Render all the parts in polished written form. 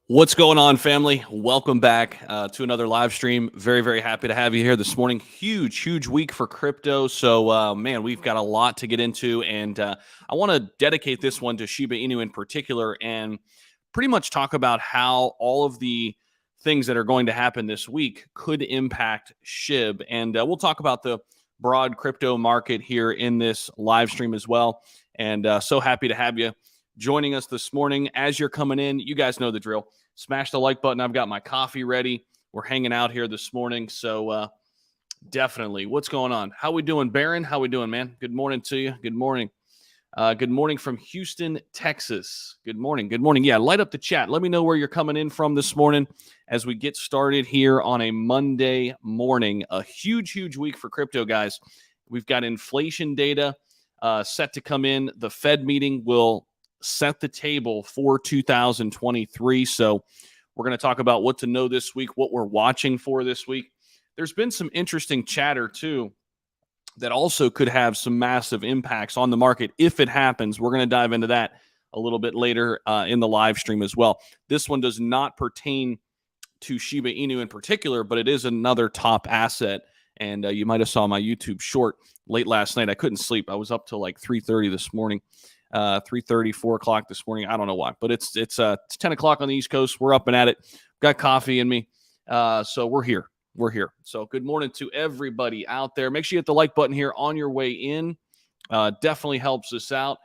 What's going on, family? Welcome back to another live stream. Very, very happy to have you here this morning. Huge week for crypto. So, man, we've got a lot to get into, and I want to dedicate this one to Shiba Inu in particular, and pretty much talk about how all of the things that are going to happen this week could impact SHIB, and we'll talk about the broad crypto market here in this live stream as well. And so happy to have you joining us this morning. As you're coming in, you guys know the drill. Smash the like button. I've got my coffee ready. We're hanging out here this morning. So definitely. What's going on? How we doing, Baron? How we doing, man? Good morning to you. Good morning. Good morning from Houston, Texas. Good morning. Good morning. Yeah, light up the chat. Let me know where you're coming in from this morning as we get started here on a Monday morning. A huge week for crypto, guys. We've got inflation data set to come in. The Fed meeting will set the table for 2023. So we're going to talk about what to know this week, what we're watching for this week. There's been some interesting chatter too that also could have some massive impacts on the market if it happens. We're going to dive into that a little bit later in the live stream as well. This one does not pertain to Shiba Inu in particular, but it is another top asset. And you might have saw my YouTube short late last night. I couldn't sleep. I was up till like 3:30 this morning. 3:30, 4 o'clock this morning. I don't know why, but it's 10 o'clock on the East Coast. We're up and at it. Got coffee in me. So we're here. We're here. So good morning to everybody out there. Make sure you hit the like button here on your way in. Definitely helps us out.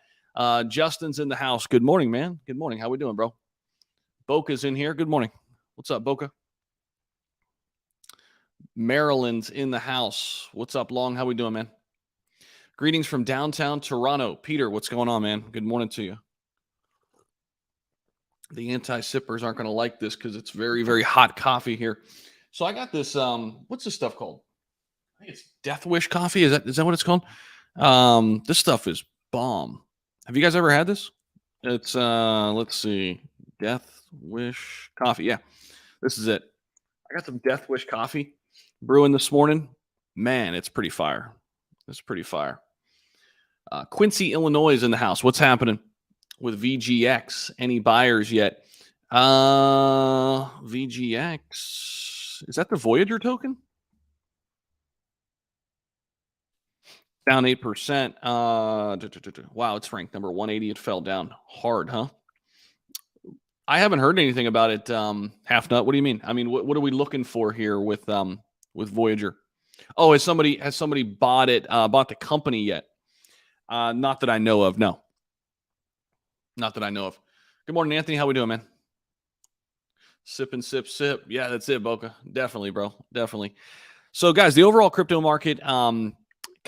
Justin's in the house. Good morning, man. Good morning. How we doing, bro? Boca's in here. Good morning. What's up, Boca? Maryland's in the house. What's up, Long? How we doing, man? Greetings from downtown Toronto. Peter, what's going on, man? Good morning to you. The anti-sippers aren't going to like this because it's very hot coffee here. So I got this, what's this stuff called? I think it's Death Wish coffee. Is that what it's called? This stuff is bomb. Have you guys ever had this? It's, let's see, Death Wish coffee. Yeah, this is it. I got some Death Wish coffee brewing this morning. Man, it's pretty fire. It's pretty fire. Quincy, Illinois is in the house. What's happening with VGX? Any buyers yet? VGX. Is that the Voyager token? Down 8%. Wow, it's ranked number 180. It fell down hard, huh? I haven't heard anything about it, Half Nut. What do you mean? I mean, what are we looking for here with Voyager? Oh, has somebody bought the company yet? Not that I know of. No. Not that I know of. Good morning, Anthony. How we doing, man? Sip and sip, sip. Yeah, that's it, Boca. Definitely, bro. Definitely. So, guys, the overall crypto market kind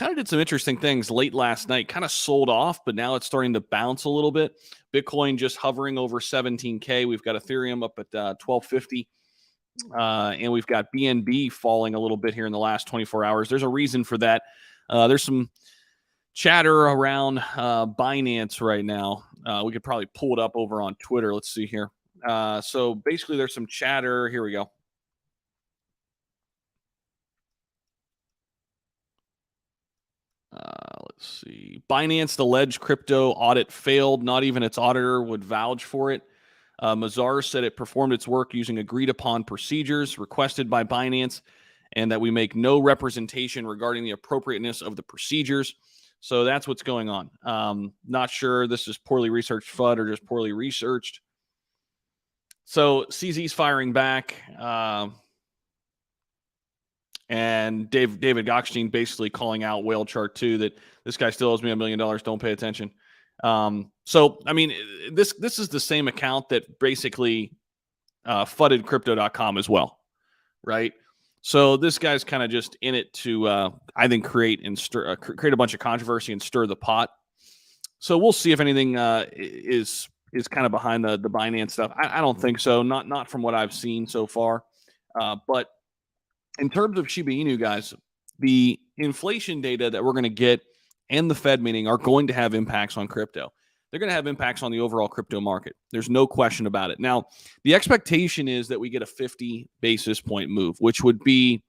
of did some interesting things late last night. Kind of sold off, but now it's starting to bounce a little bit. Bitcoin just hovering over 17K. We've got Ethereum up at 1250. And we've got BNB falling a little bit here in the last 24 hours. There's a reason for that. There's some chatter around Binance right now. We could probably pull it up over on Twitter. Let's see here. So basically there's some chatter. Here we go. Let's see. Binance alleged crypto audit failed. Not even its auditor would vouch for it. Mazars said it performed its work using agreed upon procedures requested by Binance and that we make no representation regarding the appropriateness of the procedures. So that's what's going on. Not sure this is poorly researched FUD or just poorly researched. So CZ's firing back. And David Gokhshtein basically calling out Whale Chart 2 that this guy still owes me $1 million. Don't pay attention. So, I mean, this is the same account that basically fudded crypto.com as well, right? So this guy's kind of just in it to, I think, create a bunch of controversy and stir the pot. So we'll see if anything is kind of behind the Binance stuff. I don't think so. Not from what I've seen so far. But in terms of Shiba Inu, guys, the inflation data that we're going to get and the Fed meeting are going to have impacts on crypto. They're going to have impacts on the overall crypto market. There's no question about it. Now, the expectation is that we get a 50 basis point move, which would be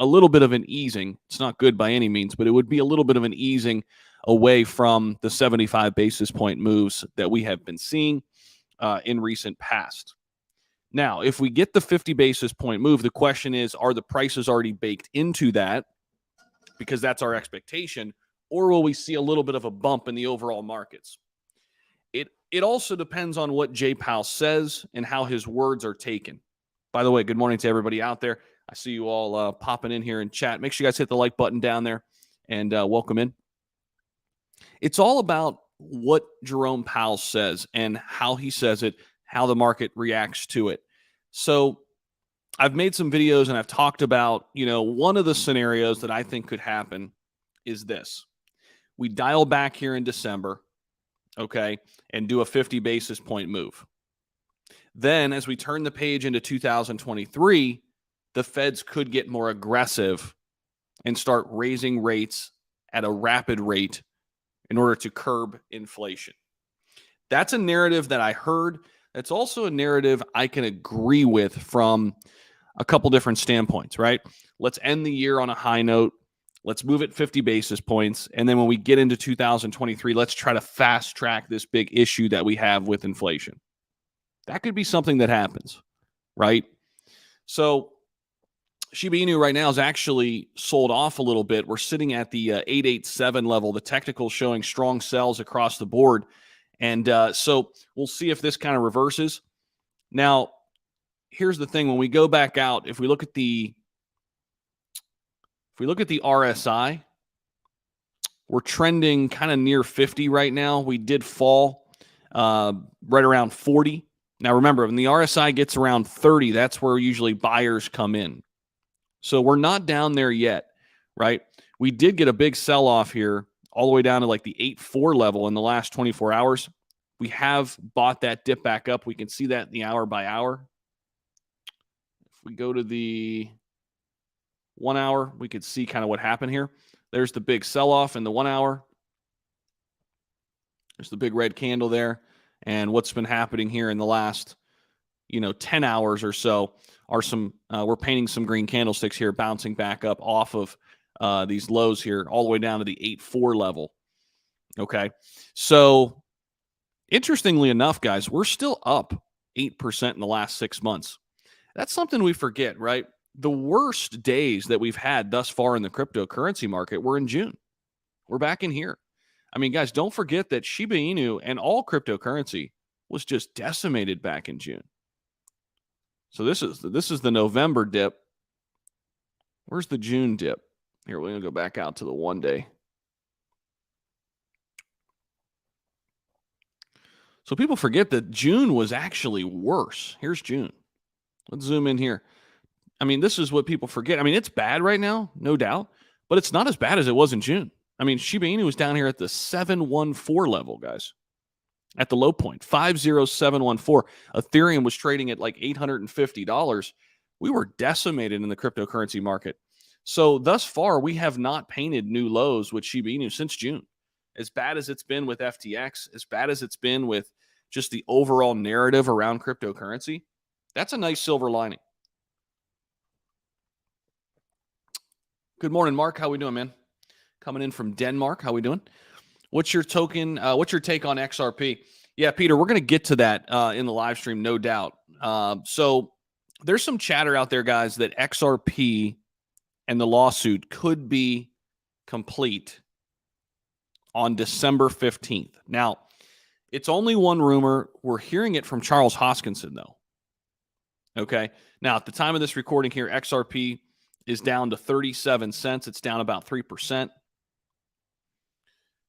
a little bit of an easing. It's not good by any means, but it would be a little bit of an easing away from the 75 basis point moves that we have been seeing in recent past. Now, if we get the 50 basis point move, the question is, are the prices already baked into that because that's our expectation, or will we see a little bit of a bump in the overall markets? It also depends on what Jay Powell says and how his words are taken. By the way, good morning to everybody out there. I see you all popping in here in chat. Make sure you guys hit the like button down there and welcome in. It's all about what Jerome Powell says and how he says it, how the market reacts to it. So I've made some videos and I've talked about, one of the scenarios that I think could happen is this. We dial back here in December, okay, and do a 50 basis point move. Then as we turn the page into 2023, the Feds could get more aggressive and start raising rates at a rapid rate in order to curb inflation. That's a narrative that I heard. That's also a narrative I can agree with from a couple different standpoints, right? Let's end the year on a high note. Let's move it 50 basis points. And then when we get into 2023, let's try to fast track this big issue that we have with inflation. That could be something that happens, right? So Shiba Inu right now is actually sold off a little bit. We're sitting at the 887 level. The technical showing strong sells across the board. And so we'll see if this kind of reverses. Now, here's the thing. When we go back out, if we look at the RSI, we're trending kind of near 50 right now. We did fall right around 40. Now, remember, when the RSI gets around 30, that's where usually buyers come in. So we're not down there yet, right? We did get a big sell-off here all the way down to like the 8.4 level in the last 24 hours. We have bought that dip back up. We can see that in the hour by hour. If we go to the 1 hour, we could see kind of what happened here. There's the big sell-off in the 1 hour. There's the big red candle there. And what's been happening here in the last, 10 hours or so are we're painting some green candlesticks here, bouncing back up off of these lows here, all the way down to the 8.4 level. Okay. So interestingly enough, guys, we're still up 8% in the last 6 months. That's something we forget, right? The worst days that we've had thus far in the cryptocurrency market were in June. We're back in here. I mean, guys, don't forget that Shiba Inu and all cryptocurrency was just decimated back in June. So this is the November dip. Where's the June dip? Here, we're going to go back out to the 1 day. So people forget that June was actually worse. Here's June. Let's zoom in here. I mean, this is what people forget. I mean, it's bad right now, no doubt, but it's not as bad as it was in June. I mean, Shiba Inu was down here at the 714 level, guys, at the low point, 50714. Ethereum was trading at like $850. We were decimated in the cryptocurrency market. So thus far, we have not painted new lows with Shiba Inu since June. As bad as it's been with FTX, as bad as it's been with just the overall narrative around cryptocurrency, that's a nice silver lining. Good morning, Mark. How we doing, man? Coming in from Denmark. How we doing? What's your token? What's your take on XRP? Yeah, Peter, we're going to get to that in the live stream, no doubt. So there's some chatter out there, guys, that XRP and the lawsuit could be complete on December 15th. Now, it's only one rumor. We're hearing it from Charles Hoskinson, though. Okay. Now, at the time of this recording here, XRP is down to 37 cents. It's down about 3%.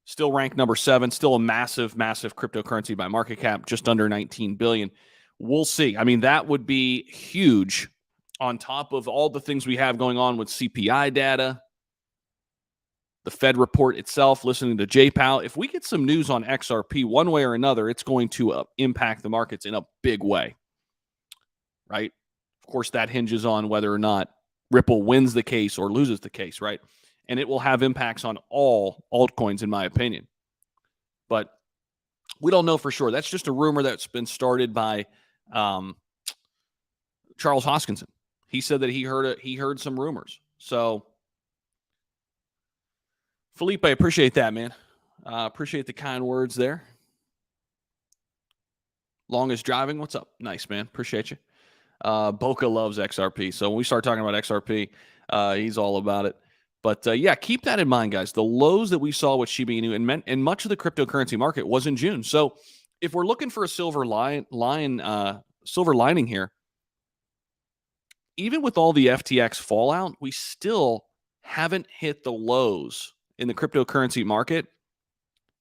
Still ranked number 7. Still a massive, massive cryptocurrency by market cap, just under 19 billion. We'll see. I mean, that would be huge on top of all the things we have going on with CPI data, the Fed report itself, listening to Jay Powell. If we get some news on XRP one way or another, it's going to impact the markets in a big way, right? Of course, that hinges on whether or not Ripple wins the case or loses the case, right? And it will have impacts on all altcoins, in my opinion. But we don't know for sure. That's just a rumor that's been started by Charles Hoskinson. He said that he heard some rumors. So, Felipe, I appreciate that, man. Appreciate the kind words there. Longest driving. What's up? Nice, man. Appreciate you. Boca loves XRP. So when we start talking about XRP, he's all about it. But yeah, keep that in mind, guys. The lows that we saw with Shiba Inu and much of the cryptocurrency market was in June. So if we're looking for a silver lining here, even with all the FTX fallout, we still haven't hit the lows in the cryptocurrency market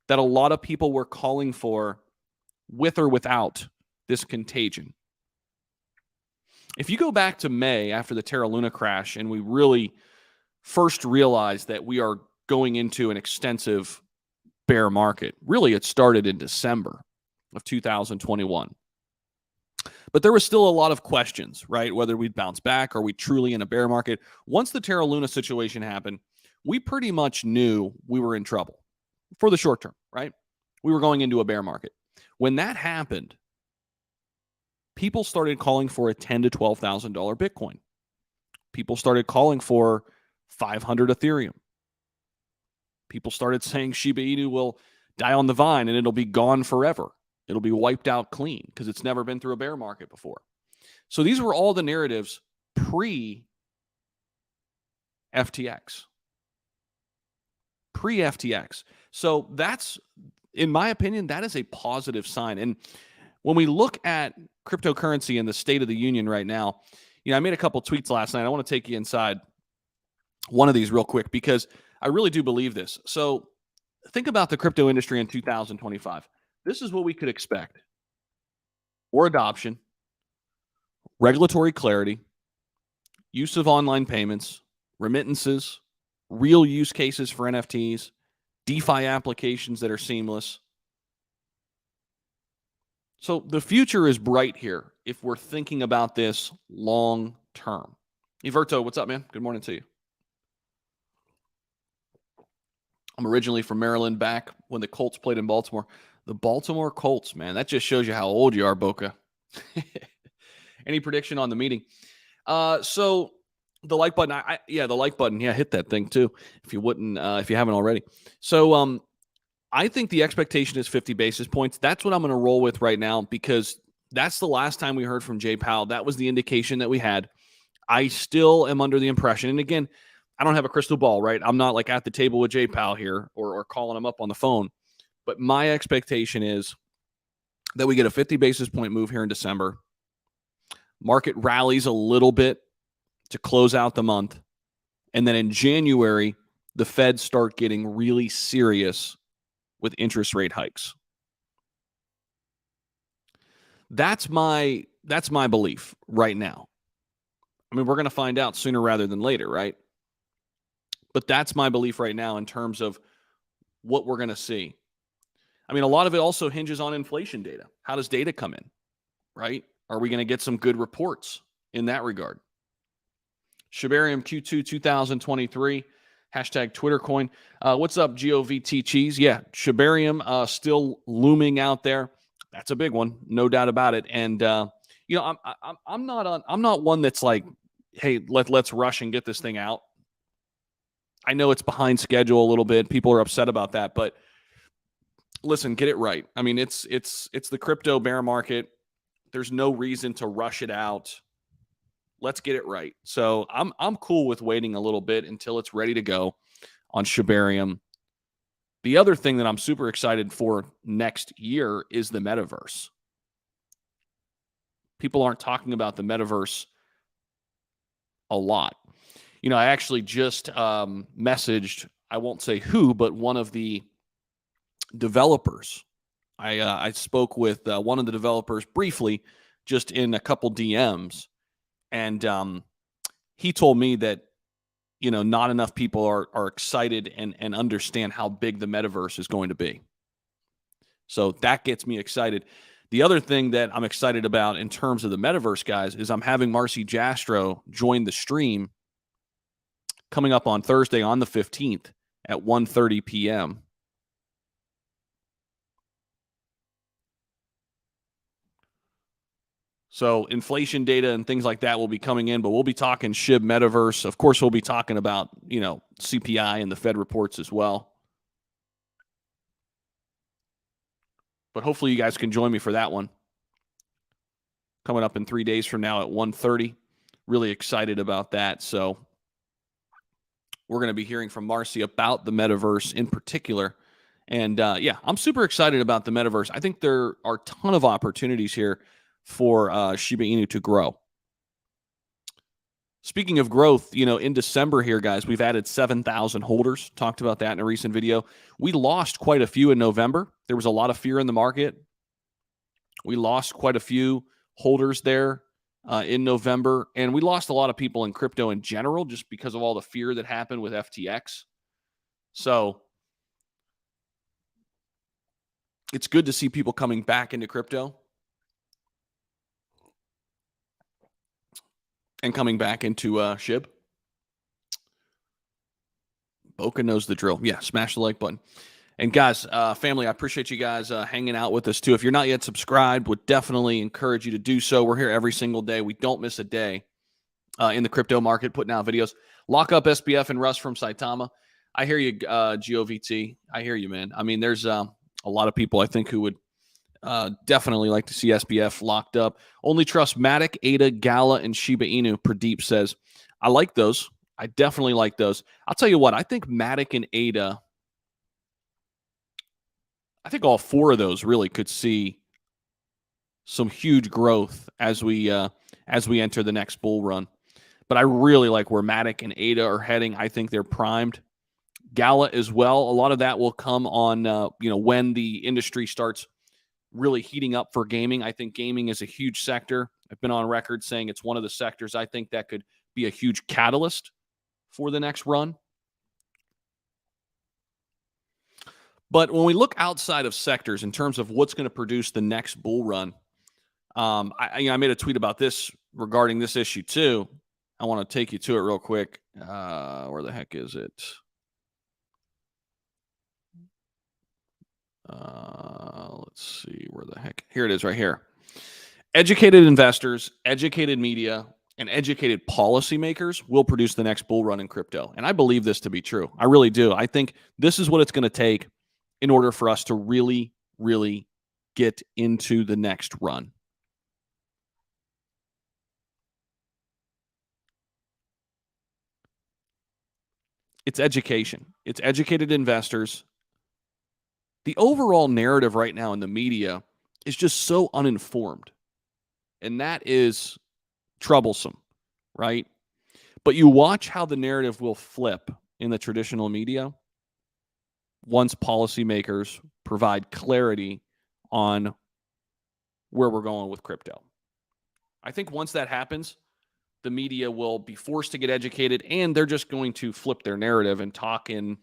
that a lot of people were calling for, with or without this contagion. If you go back to May after the Terra Luna crash, and we really first realized that we are going into an extensive bear market, really it started in December of 2021. But there was still a lot of questions, right? Whether we'd bounce back, or we truly in a bear market. Once the Terra Luna situation happened, we pretty much knew we were in trouble for the short term, right? We were going into a bear market. When that happened, people started calling for a $10,000 to $12,000 Bitcoin. People started calling for 500 Ethereum. People started saying Shiba Inu will die on the vine and it'll be gone forever. It'll be wiped out clean because it's never been through a bear market before. So these were all the narratives pre-FTX. Pre-FTX. So that's, in my opinion, that is a positive sign. And when we look at cryptocurrency in the State of the Union right now, I made a couple tweets last night. I want to take you inside one of these real quick because I really do believe this. So think about the crypto industry in 2025. This is what we could expect: more adoption, regulatory clarity, use of online payments, remittances, real use cases for NFTs, DeFi applications that are seamless. So the future is bright here if we're thinking about this long term. Everto, what's up, man? Good morning to you. I'm originally from Maryland, back when the Colts played in Baltimore. The Baltimore Colts, man. That just shows you how old you are, Boca. Any prediction on the meeting? So the like button, the like button. Yeah, hit that thing too if you haven't already. So I think the expectation is 50 basis points. That's what I'm going to roll with right now because that's the last time we heard from Jay Powell. That was the indication that we had. I still am under the impression, and again, I don't have a crystal ball, right? I'm not like at the table with Jay Powell here or calling him up on the phone. But my expectation is that we get a 50 basis point move here in December. Market rallies a little bit to close out the month. And then in January, the Fed start getting really serious with interest rate hikes. That's my belief right now. I mean, we're going to find out sooner rather than later, right? But that's my belief right now in terms of what we're going to see. I mean, a lot of it also hinges on inflation data. How does data come in, right? Are we going to get some good reports in that regard? Shibarium Q2 2023, hashtag TwitterCoin. What's up, GOVT Cheese? Yeah, Shibarium still looming out there. That's a big one, no doubt about it. And I'm not one that's like, hey, let's rush and get this thing out. I know it's behind schedule a little bit. People are upset about that, but listen, get it right. I mean, it's the crypto bear market. There's no reason to rush it out. Let's get it right. So I'm cool with waiting a little bit until it's ready to go on Shibarium. The other thing that I'm super excited for next year is the metaverse. People aren't talking about the metaverse a lot. I actually just messaged, I won't say who, but one of the developers. I spoke with one of the developers briefly, just in a couple DMs, and he told me that not enough people are excited and understand how big the metaverse is going to be. So that gets me excited. The other thing that I'm excited about in terms of the metaverse, guys, is I'm having Marcy Jastro join the stream coming up on Thursday on the 15th at 1:30 p.m. So inflation data and things like that will be coming in, but we'll be talking SHIB metaverse. Of course, we'll be talking about, CPI and the Fed reports as well. But hopefully you guys can join me for that one. coming up in 3 days from now at 1:30. Really excited about that. So we're going to be hearing from Marcy about the metaverse in particular. And yeah, I'm super excited about the metaverse. I think there are a ton of opportunities here for Shiba Inu to grow. Speaking of growth, in December here, guys, we've added 7,000 holders. Talked about that in a recent video. We lost quite a few in November. There was a lot of fear in the market. We lost quite a few holders there in November, and we lost a lot of people in crypto in general just because of all the fear that happened with FTX. So it's good to see people coming back into crypto and coming back into SHIB. Boca knows the drill. Yeah, smash the like button. And guys, family, I appreciate you guys hanging out with us too. If you're not yet subscribed, would definitely encourage you to do so. We're here every single day. We don't miss a day in the crypto market, putting out videos. Lock up SBF and Russ from Saitama. I hear you, GOVT. I hear you, man. I mean, there's a lot of people I think who would definitely like to see SBF locked up. Only trust Matic, ADA, Gala, and Shiba Inu, Pradeep says. I like those. I definitely like those. I'll tell you what, I think Matic and ADA, I think all four of those really could see some huge growth as we enter the next bull run. But I really like where Matic and ADA are heading. I think they're primed. Gala as well. A lot of that will come on when the industry starts really heating up for gaming. I think gaming is a huge sector. I've been on record saying it's one of the sectors I think that could be a huge catalyst for the next run. But when we look outside of sectors in terms of what's going to produce the next bull run, I made a tweet about this regarding this issue too. I want to take you to it real quick. Where the heck is it? Let's see where the heck. Here it is right here. Educated investors, educated media, and educated policymakers will produce the next bull run in crypto. And I believe this to be true. I really do. I think this is what it's going to take in order for us to really, really get into the next run. It's education. It's educated investors. The overall narrative right now in the media is just so uninformed. And that is troublesome, right? But you watch how the narrative will flip in the traditional media once policymakers provide clarity on where we're going with crypto. I think once that happens, the media will be forced to get educated, and they're just going to flip their narrative and talk in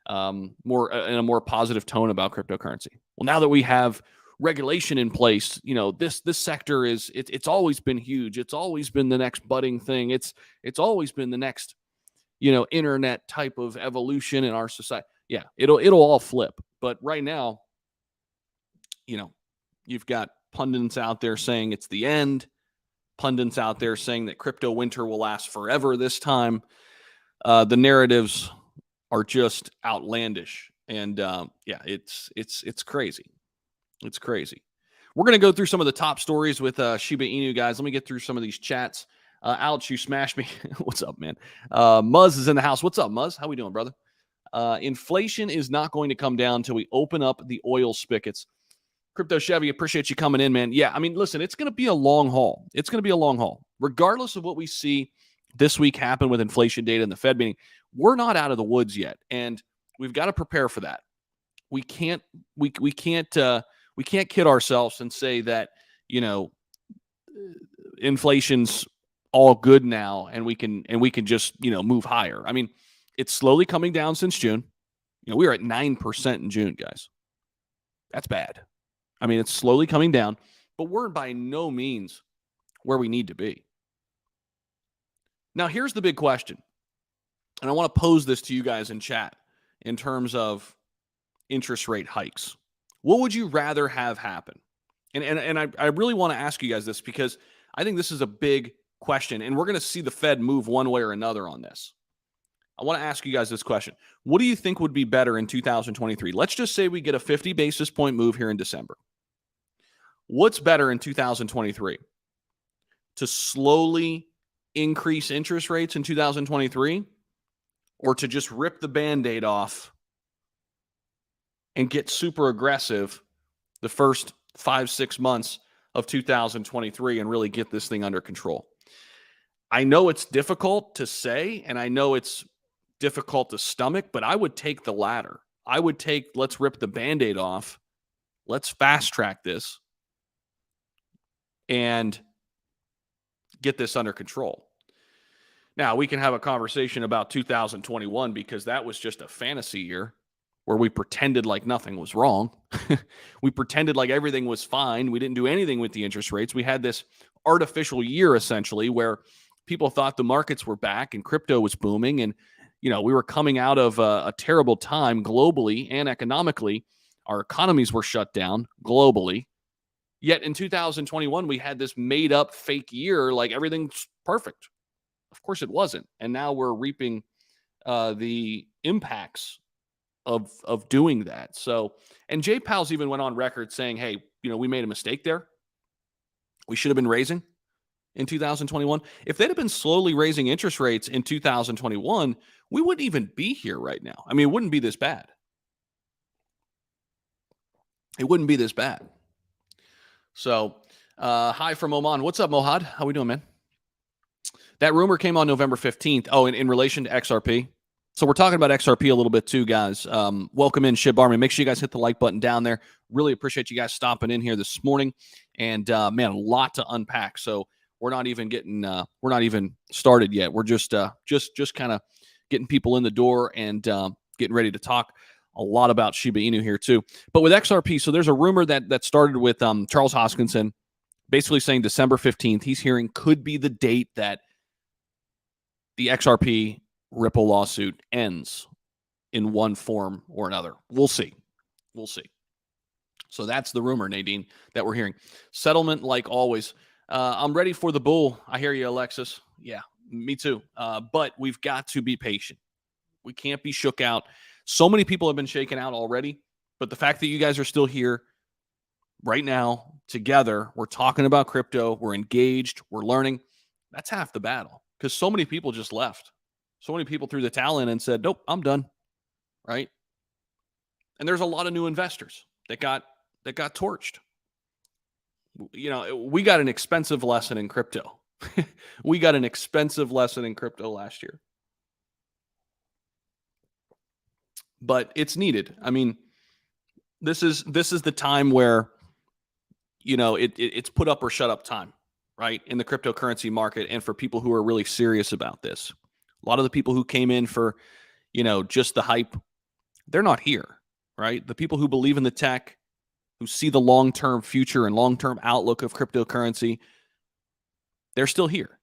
a more positive tone about cryptocurrency. Well, now that we have regulation in place, this sector it's always been huge. It's always been the next budding thing. It's always been the next, internet type of evolution in our society. Yeah, it'll all flip. But right now, you've got pundits out there saying it's the end. Pundits out there saying that crypto winter will last forever this time. The narratives are just outlandish. And it's crazy. It's crazy. We're going to go through some of the top stories with Shiba Inu, guys. Let me get through some of these chats. Alex, you smashed me. What's up, man? Muzz is in the house. What's up, Muzz? How we doing, brother? Inflation is not going to come down until we open up the oil spigots. Crypto Chevy, appreciate you coming in, man. Yeah, I mean, listen, it's going to be a long haul. It's going to be a long haul. Regardless of what we see this week happen with inflation data and the Fed meeting, we're not out of the woods yet, and we've got to prepare for that. We can't kid ourselves and say that, inflation's all good now and we can just, move higher. I mean, it's slowly coming down since June. We were at 9% in June, guys. That's bad. I mean, it's slowly coming down, but we're by no means where we need to be. Now, here's the big question. And I want to pose this to you guys in chat in terms of interest rate hikes. What would you rather have happen? And I really want to ask you guys this because I think this is a big question, and we're going to see the Fed move one way or another on this. I want to ask you guys this question. What do you think would be better in 2023? Let's just say we get a 50 basis point move here in December. What's better in 2023? to slowly increase interest rates in 2023 or to just rip the Band-Aid off and get super aggressive the first 5-6 months of 2023 and really get this thing under control. I know it's difficult to say, and I know it's difficult to stomach, but I would take the latter. I would take, let's rip the Band-Aid off. Let's fast track this and get this under control. Now, we can have a conversation about 2021 because that was just a fantasy year where we pretended like nothing was wrong. We pretended like everything was fine. We didn't do anything with the interest rates. We had this artificial year, essentially, where people thought the markets were back and crypto was booming. And, we were coming out of a terrible time globally and economically. Our economies were shut down globally. Yet in 2021, we had this made up fake year, like everything's perfect. Of course it wasn't. And now we're reaping the impacts of doing that. So, and Jay Powell's even went on record saying, hey, we made a mistake there. We should have been raising in 2021. If they'd have been slowly raising interest rates in 2021, we wouldn't even be here right now. I mean, it wouldn't be this bad. It wouldn't be this bad. So, hi from Oman. What's up, Mohad? How we doing, man? That rumor came on November 15th. Oh, in relation to XRP. So we're talking about XRP a little bit too, guys. Welcome in, Shiba Inu. Make sure you guys hit the like button down there. Really appreciate you guys stopping in here this morning. And man, a lot to unpack. So we're not even started yet. We're just kind of getting people in the door and getting ready to talk a lot about Shiba Inu here too. But with XRP, so there's a rumor that started with Charles Hoskinson, basically saying December 15th. He's hearing could be the date that the XRP Ripple lawsuit ends in one form or another. We'll see. So that's the rumor, Nadine, that we're hearing. Settlement, like always. I'm ready for the bull. I hear you, Alexis. Yeah, me too. But we've got to be patient. We can't be shook out. So many people have been shaken out already. But the fact that you guys are still here right now together, we're talking about crypto, we're engaged, we're learning. That's half the battle. Because so many people just left. So many people threw the towel in and said, nope, I'm done. Right? And there's a lot of new investors that got torched. We got an expensive lesson in crypto. We got an expensive lesson in crypto last year. But it's needed. I mean, this is the time where, it's put up or shut up time, right? In the cryptocurrency market and for people who are really serious about this. A lot of the people who came in for, just the hype, they're not here, right? The people who believe in the tech, who see the long-term future and long-term outlook of cryptocurrency, they're still here.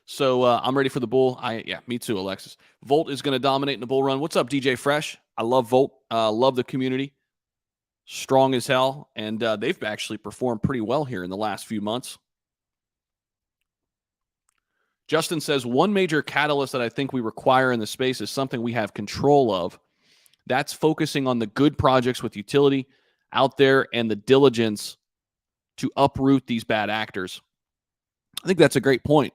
So I'm ready for the bull. Me too, Alexis. Volt is going to dominate in the bull run. What's up, DJ Fresh? I love Volt. Love the community. Strong as hell. And they've actually performed pretty well here in the last few months. Justin says, one major catalyst that I think we require in the space is something we have control of. That's focusing on the good projects with utility out there and the diligence to uproot these bad actors. I think that's a great point,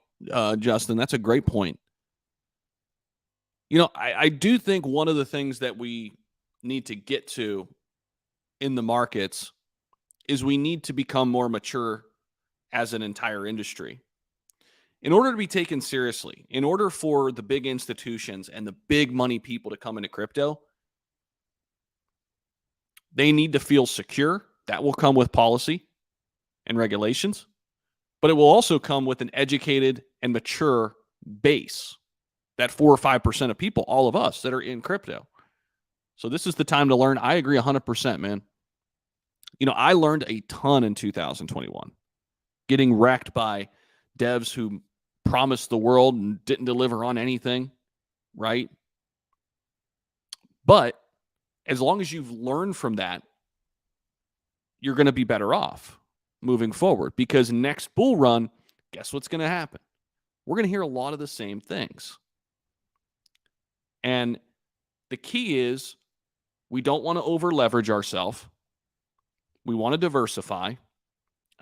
Justin. That's a great point. I do think one of the things that we need to get to in the markets is we need to become more mature as an entire industry. In order to be taken seriously, in order for the big institutions and the big money people to come into crypto, they need to feel secure. That will come with policy and regulations, but it will also come with an educated and mature base, that 4 or 5% of people, all of us that are in crypto. So this is the time to learn. I agree 100%, man. I learned a ton in 2021, getting wrecked by devs who promised the world and didn't deliver on anything, right? But as long as you've learned from that, you're going to be better off moving forward, because next bull run, guess what's going to happen? We're going to hear a lot of the same things. And the key is we don't want to over leverage ourselves. We want to diversify,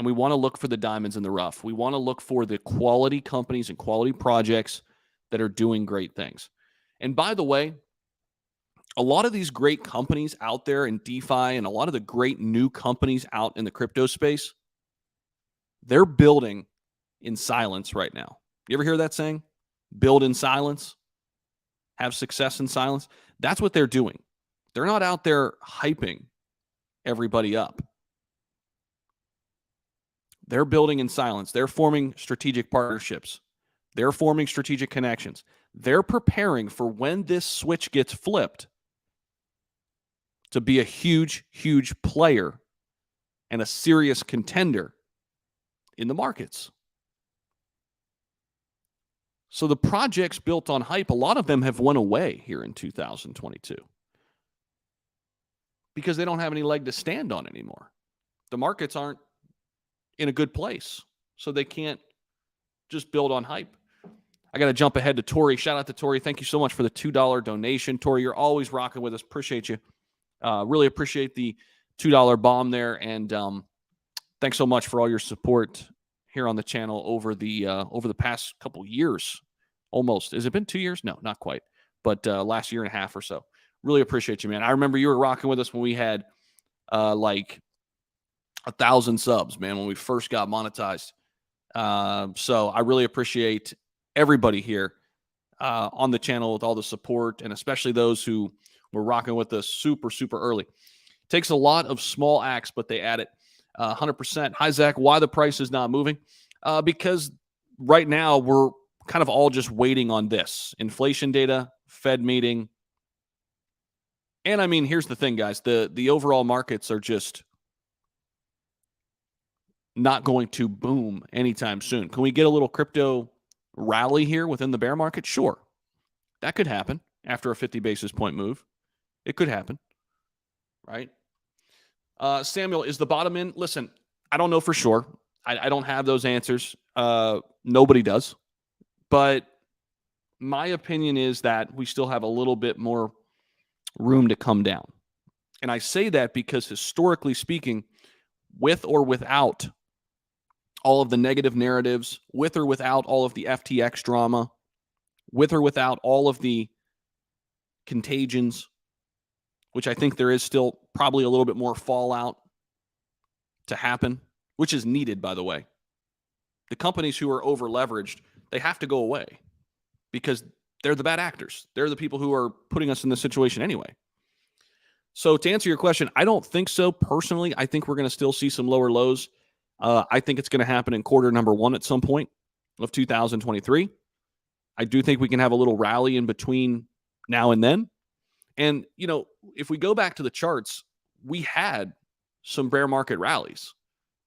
And we want to look for the diamonds in the rough. We want to look for the quality companies and quality projects that are doing great things. And by the way, a lot of these great companies out there in DeFi and a lot of the great new companies out in the crypto space, they're building in silence right now. You ever hear that saying? Build in silence, have success in silence. That's what they're doing. They're not out there hyping everybody up. They're building in silence. They're forming strategic partnerships. They're forming strategic connections. They're preparing for when this switch gets flipped to be a huge, huge player and a serious contender in the markets. So the projects built on hype, a lot of them have went away here in 2022 because they don't have any leg to stand on anymore. The markets aren't in a good place, so they can't just build on hype. I got to jump ahead to Tori. Shout out to Tori. Thank you so much for the $2 donation. Tori, you're always rocking with us. Appreciate you. Really appreciate the $2 bomb there. And thanks so much for all your support here on the channel over the past couple years. Almost. Has it been 2 years? No, not quite. But last year and a half or so. Really appreciate you, man. I remember you were rocking with us when we had like 1,000 subs, man, when we first got monetized. So I really appreciate everybody here on the channel with all the support, and especially those who were rocking with us super, super early. Takes a lot of small acts, but they add it 100%. Hi, Zach. Why the price is not moving? Because right now we're kind of all just waiting on this inflation data, Fed meeting. And I mean, here's the thing, guys. The overall markets are just not going to boom anytime soon. Can we get a little crypto rally here within the bear market? Sure. That could happen after a 50 basis point move. It could happen, right? Samuel, is the bottom in? Listen, I don't know for sure. I don't have those answers. Nobody does. But my opinion is that we still have a little bit more room to come down. And I say that because historically speaking, with or without all of the negative narratives, with or without all of the FTX drama, with or without all of the contagions, which I think there is still probably a little bit more fallout to happen, which is needed, by the way. The companies who are over leveraged, they have to go away because they're the bad actors. They're the people who are putting us in this situation anyway. So to answer your question, I don't think so. Personally, I think we're going to still see some lower lows. I think it's going to happen in quarter number one at some point of 2023. I do think we can have a little rally in between now and then. And, you know, if we go back to the charts, we had some bear market rallies.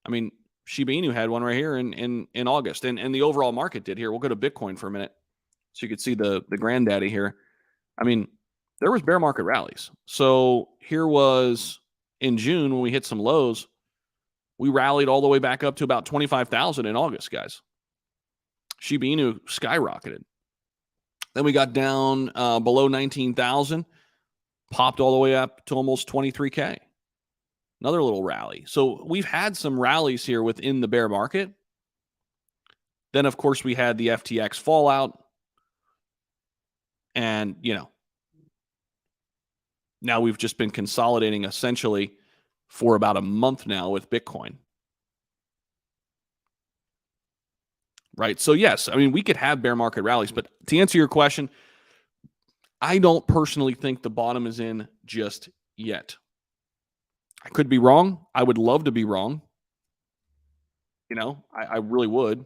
I mean, Shiba Inu had one right here in August, and the overall market did here. We'll go to Bitcoin for a minute so you could see the granddaddy here. I mean, there was bear market rallies. So here was in June when we hit some lows, we rallied all the way back up to about 25,000 in August, guys. Shiba Inu skyrocketed. Then we got down below 19,000, popped all the way up to almost 23K. Another little rally. So we've had some rallies here within the bear market. Then, of course, we had the FTX fallout. And, you know, now we've just been consolidating essentially for about a month now with Bitcoin. Right? So, yes, I mean, we could have bear market rallies. But to answer your question, I don't personally think the bottom is in just yet. I could be wrong. I would love to be wrong. You know, I really would.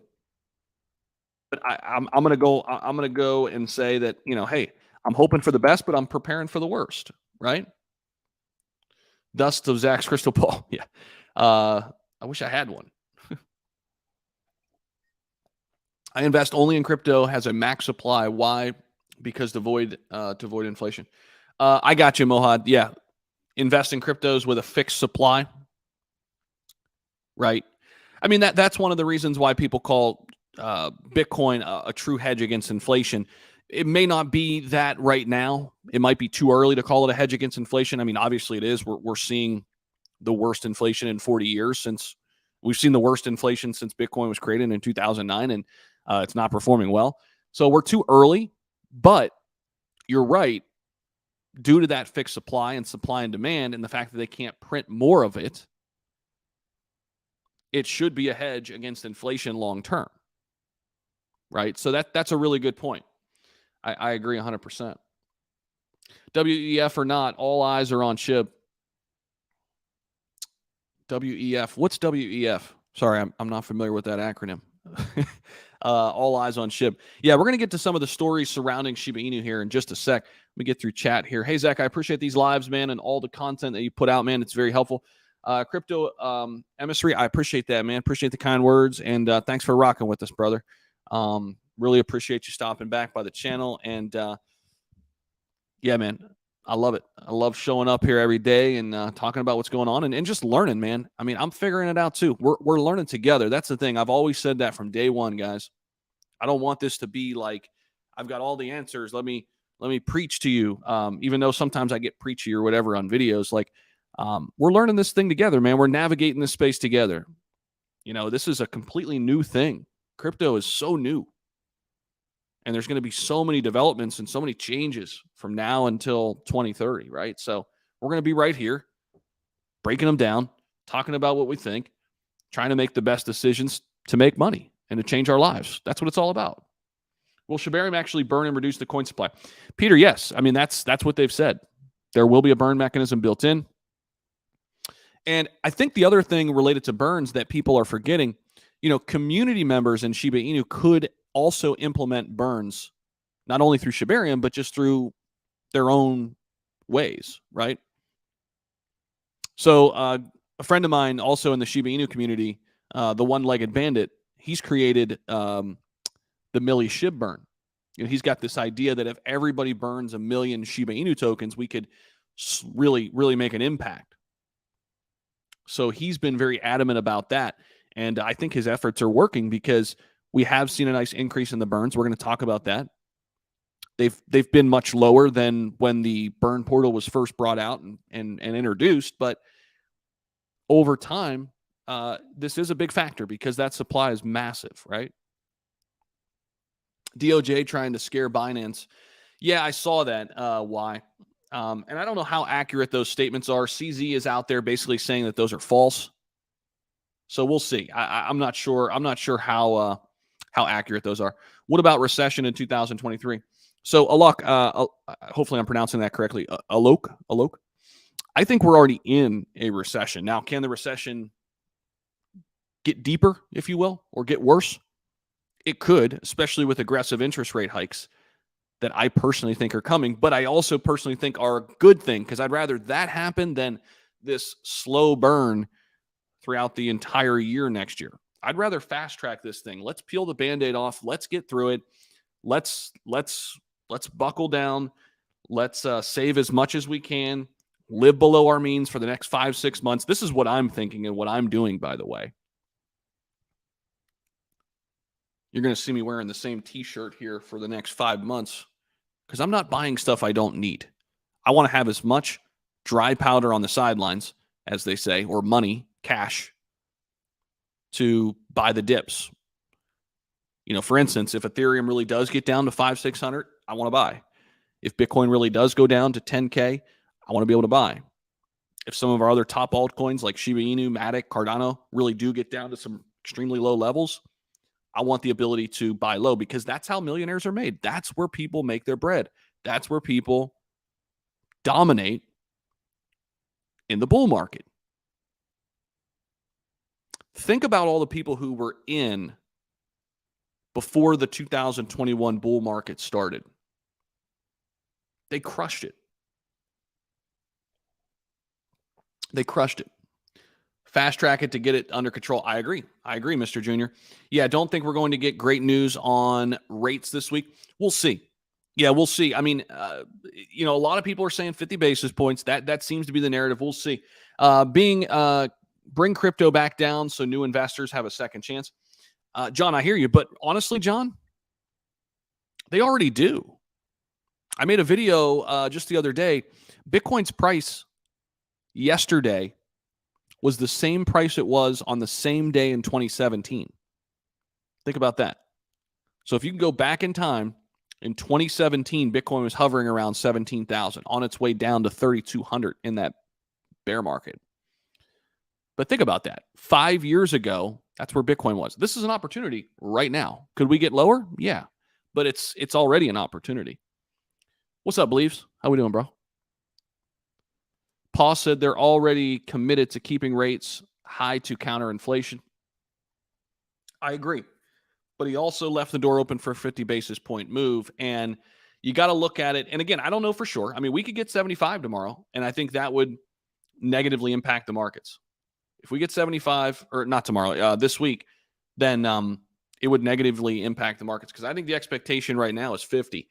But I'm gonna go and say that, you know, hey, I'm hoping for the best, but I'm preparing for the worst, right? Dust of Zach's crystal ball. Yeah. I wish I had one. I invest only in crypto, has a max supply. Why? Because to avoid inflation. I got you, Mohad. Yeah. Invest in cryptos with a fixed supply. Right. I mean, that's one of the reasons why people call Bitcoin a true hedge against inflation. It may not be that right now. It might be too early to call it a hedge against inflation. I mean, obviously it is. We're seeing the worst inflation in 40 years since We've seen the worst inflation since Bitcoin was created in 2009, and it's not performing well. So we're too early, but you're right. Due to that fixed supply and demand and the fact that they can't print more of it, it should be a hedge against inflation long term, right? So that's a really good point. I agree 100%. WEF or not, all eyes are on SHIB. WEF. What's WEF? Sorry, I'm not familiar with that acronym. All eyes on SHIB. Yeah, we're going to get to some of the stories surrounding Shiba Inu here in just a sec. Let me get through chat here. Hey, Zach, I appreciate these lives, man, and all the content that you put out, man. It's very helpful. Crypto Emissary, I appreciate that, man. Appreciate the kind words, and thanks for rocking with us, brother. Really appreciate you stopping back by the channel, and yeah, man, I love it. I love showing up here every day and talking about what's going on and just learning, man. I mean, I'm figuring it out too. We're learning together. That's the thing. I've always said that from day one, guys. I don't want this to be like I've got all the answers. Let me preach to you. Even though sometimes I get preachy or whatever on videos, like we're learning this thing together, man. We're navigating this space together. You know, this is a completely new thing. Crypto is so new. And there's going to be so many developments and so many changes from now until 2030, right? So we're going to be right here, breaking them down, talking about what we think, trying to make the best decisions to make money and to change our lives. That's what it's all about. Will Shibarium actually burn and reduce the coin supply? Peter, yes. I mean, that's what they've said. There will be a burn mechanism built in. And I think the other thing related to burns that people are forgetting, you know, community members in Shiba Inu could also implement burns, not only through Shibarium, but just through their own ways, right? So a friend of mine also in the Shiba Inu community, the one-legged bandit, he's created the Milli Shib burn. You know, he's got this idea that if everybody burns 1 million Shiba Inu tokens, we could really, really make an impact. So he's been very adamant about that. And I think his efforts are working because we have seen a nice increase in the burns. We're going to talk about that. They've been much lower than when the burn portal was first brought out and introduced. But over time, this is a big factor because that supply is massive, right? DOJ trying to scare Binance. Yeah, I saw that. Why? And I don't know how accurate those statements are. CZ is out there basically saying that those are false. So we'll see. I'm not sure. I'm not sure how accurate those are. What about recession in 2023? So Alok, hopefully I'm pronouncing that correctly. Alok. I think we're already in a recession. Now, can the recession get deeper, if you will, or get worse? It could, especially with aggressive interest rate hikes that I personally think are coming, but I also personally think are a good thing because I'd rather that happen than this slow burn throughout the entire year next year. I'd rather fast track this thing. Let's peel the Band-Aid off. Let's get through it. Let's buckle down. Let's save as much as we can. Live below our means for the next 5-6 months. This is what I'm thinking and what I'm doing, by the way. You're going to see me wearing the same t-shirt here for the next 5 months because I'm not buying stuff I don't need. I want to have as much dry powder on the sidelines, as they say, or money, cash, to buy the dips. You know, for instance, if Ethereum really does get down to 500-600, I want to buy. If Bitcoin really does go down to 10K, I want to be able to buy. If some of our other top altcoins like Shiba Inu, Matic, Cardano really do get down to some extremely low levels, I want the ability to buy low because that's how millionaires are made. That's where people make their bread. That's where people dominate in the bull market. Think about all the people who were in before the 2021 bull market started. They crushed it. They crushed it. Fast track it to get it under control. I agree, Mr. Junior. Yeah, I don't think we're going to get great news on rates this week. We'll see. Yeah, we'll see. I mean, you know, a lot of people are saying 50 basis points. That seems to be the narrative. We'll see. Bring crypto back down so new investors have a second chance. John, I hear you. But honestly, John, they already do. I made a video just the other day. Bitcoin's price yesterday was the same price it was on the same day in 2017. Think about that. So if you can go back in time, in 2017, Bitcoin was hovering around 17,000 on its way down to 3,200 in that bear market. But think about that. 5 years ago, that's where Bitcoin was. This is an opportunity right now. Could we get lower? Yeah. But it's already an opportunity. What's up, Believes? How we doing, bro? Paul said they're already committed to keeping rates high to counter inflation. I agree. But he also left the door open for a 50 basis point move. And you got to look at it. And again, I don't know for sure. I mean, we could get 75 tomorrow, and I think that would negatively impact the markets. If we get 75, or not tomorrow, this week, then it would negatively impact the markets because I think the expectation right now is 50.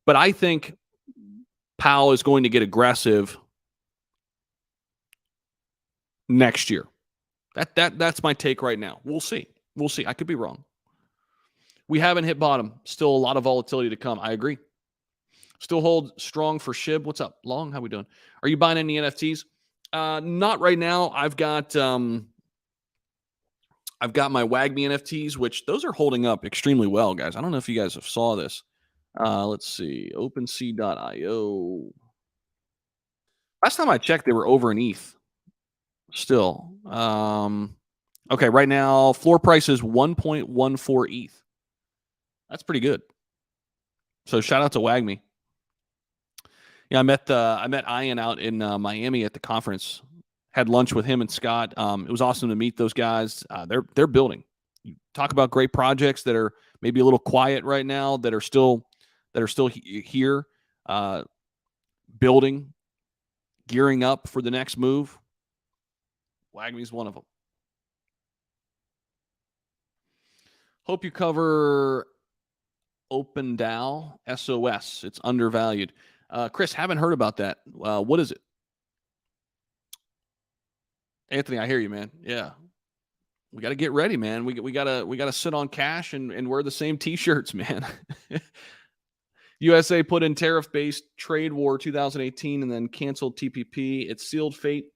But I think Powell is going to get aggressive next year. That's my take right now. We'll see. We'll see. I could be wrong. We haven't hit bottom. Still a lot of volatility to come. I agree. Still hold strong for SHIB. What's up, Long? How we doing? Are you buying any NFTs? Not right now. I've got my WAGMI NFTs, which those are holding up extremely well, guys. I don't know if you guys have saw this. Let's see. OpenSea.io. Last time I checked, they were over an ETH. Still. Okay, right now, floor price is 1.14 ETH. That's pretty good. So shout out to WAGMI. Yeah, I met Ian out in Miami at the conference. Had lunch with him and Scott. It was awesome to meet those guys. They're building. You talk about great projects that are maybe a little quiet right now, that are still here, building, gearing up for the next move. WAGMI's one of them. Hope you cover OpenDAO SOS. It's undervalued. Chris, haven't heard about that. What is it? Anthony, I hear you, man. Yeah. We got to get ready, man. We gotta sit on cash and wear the same t-shirts, man. USA put in tariff-based trade war 2018 and then canceled TPP. It sealed fate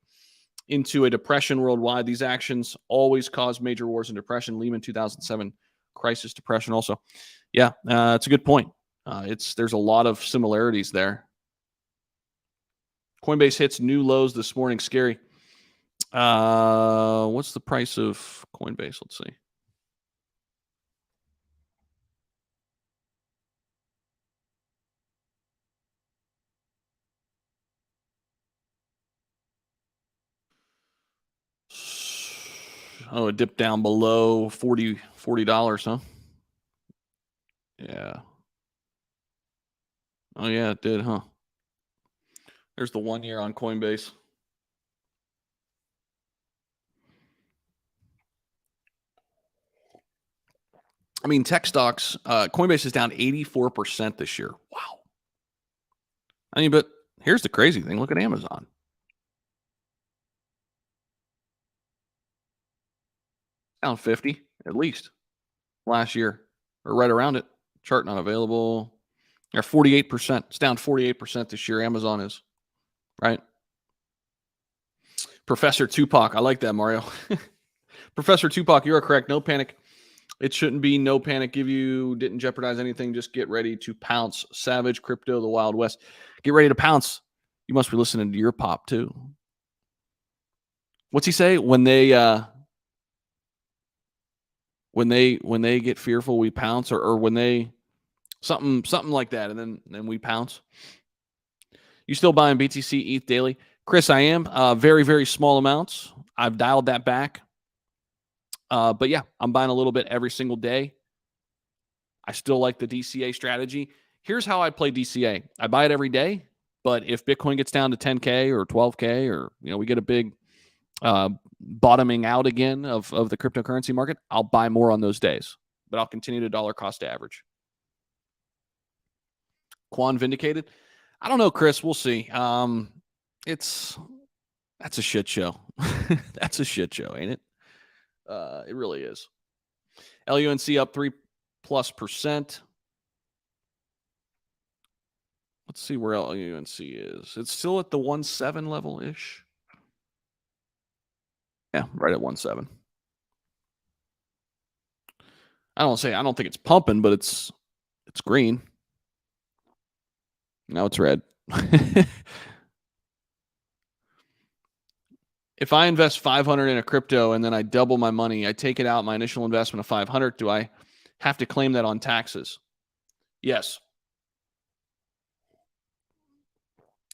into a depression worldwide. These actions always cause major wars and depression. Lehman 2007 crisis, depression also. Yeah, it's a good point. There's a lot of similarities there. Coinbase hits new lows this morning. Scary. What's the price of Coinbase? Let's see. Oh, it dipped down below $40, huh? Yeah. Oh, yeah, it did, huh? There's the 1 year on Coinbase. I mean, tech stocks, Coinbase is down 84% this year. Wow. I mean, but here's the crazy thing. Look at Amazon. Down 50 at least last year, or right around it. Chart not available. They're 48%. It's down 48% this year. Amazon is, right? Professor Tupac. I like that, Mario. Professor Tupac, you are correct. No panic. It shouldn't be no panic. Didn't jeopardize anything. Just get ready to pounce. Savage Crypto, the Wild West. Get ready to pounce. You must be listening to your pop too. What's he say? When they get fearful, we pounce, or when they something like that, and then we pounce. You still buying BTC ETH daily? Chris, I am. Very, very small amounts. I've dialed that back. But yeah, I'm buying a little bit every single day. I still like the DCA strategy. Here's how I play DCA. I buy it every day, but if Bitcoin gets down to 10K or 12K, or we get a big bottoming out again of the cryptocurrency market, I'll buy more on those days. But I'll continue to dollar cost average. Quan vindicated? I don't know, Chris. We'll see. That's a shit show. That's a shit show, ain't it? It really is. LUNC up 3+%. Let's see where LUNC is. It's still at the 1.7 level-ish. right at 1.7. I don't think it's pumping, but it's green. Now it's red. If I invest 500 in a crypto and then I double my money, I take it out, my initial investment of 500, do I have to claim that on taxes? Yes.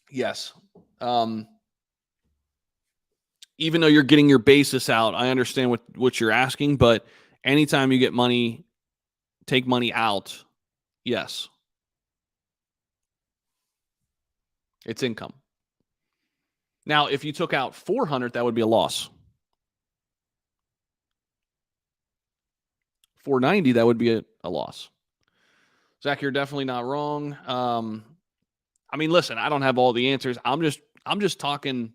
Yes. Even though you're getting your basis out, I understand what you're asking, but anytime you get money, take money out, yes, it's income. Now, if you took out 400, that would be a loss. 490, that would be a loss. Zach, you're definitely not wrong. I mean, listen, I don't have all the answers. I'm just talking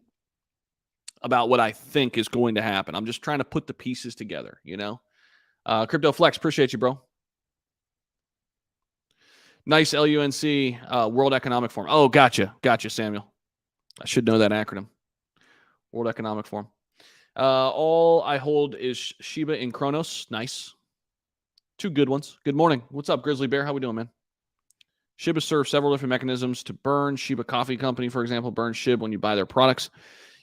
about what I think is going to happen. I'm just trying to put the pieces together, you know? Crypto Flex, appreciate you, bro. Nice LUNC, World Economic Forum. Oh, gotcha, Samuel. I should know that acronym. World Economic Forum. All I hold is Shiba and Kronos. Nice. Two good ones. Good morning. What's up, Grizzly Bear? How we doing, man? Shiba serves several different mechanisms to burn. Shiba Coffee Company, for example, burns SHIB when you buy their products.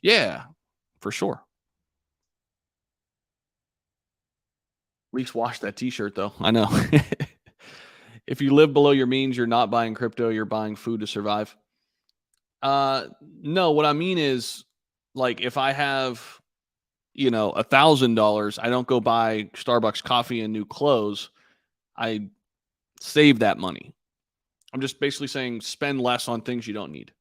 Yeah, for sure. Leaks wash that t-shirt, though. I know. If you live below your means, you're not buying crypto. You're buying food to survive. No, what I mean is, like, if I have, $1,000, I don't go buy Starbucks coffee and new clothes. I save that money. I'm just basically saying spend less on things you don't need.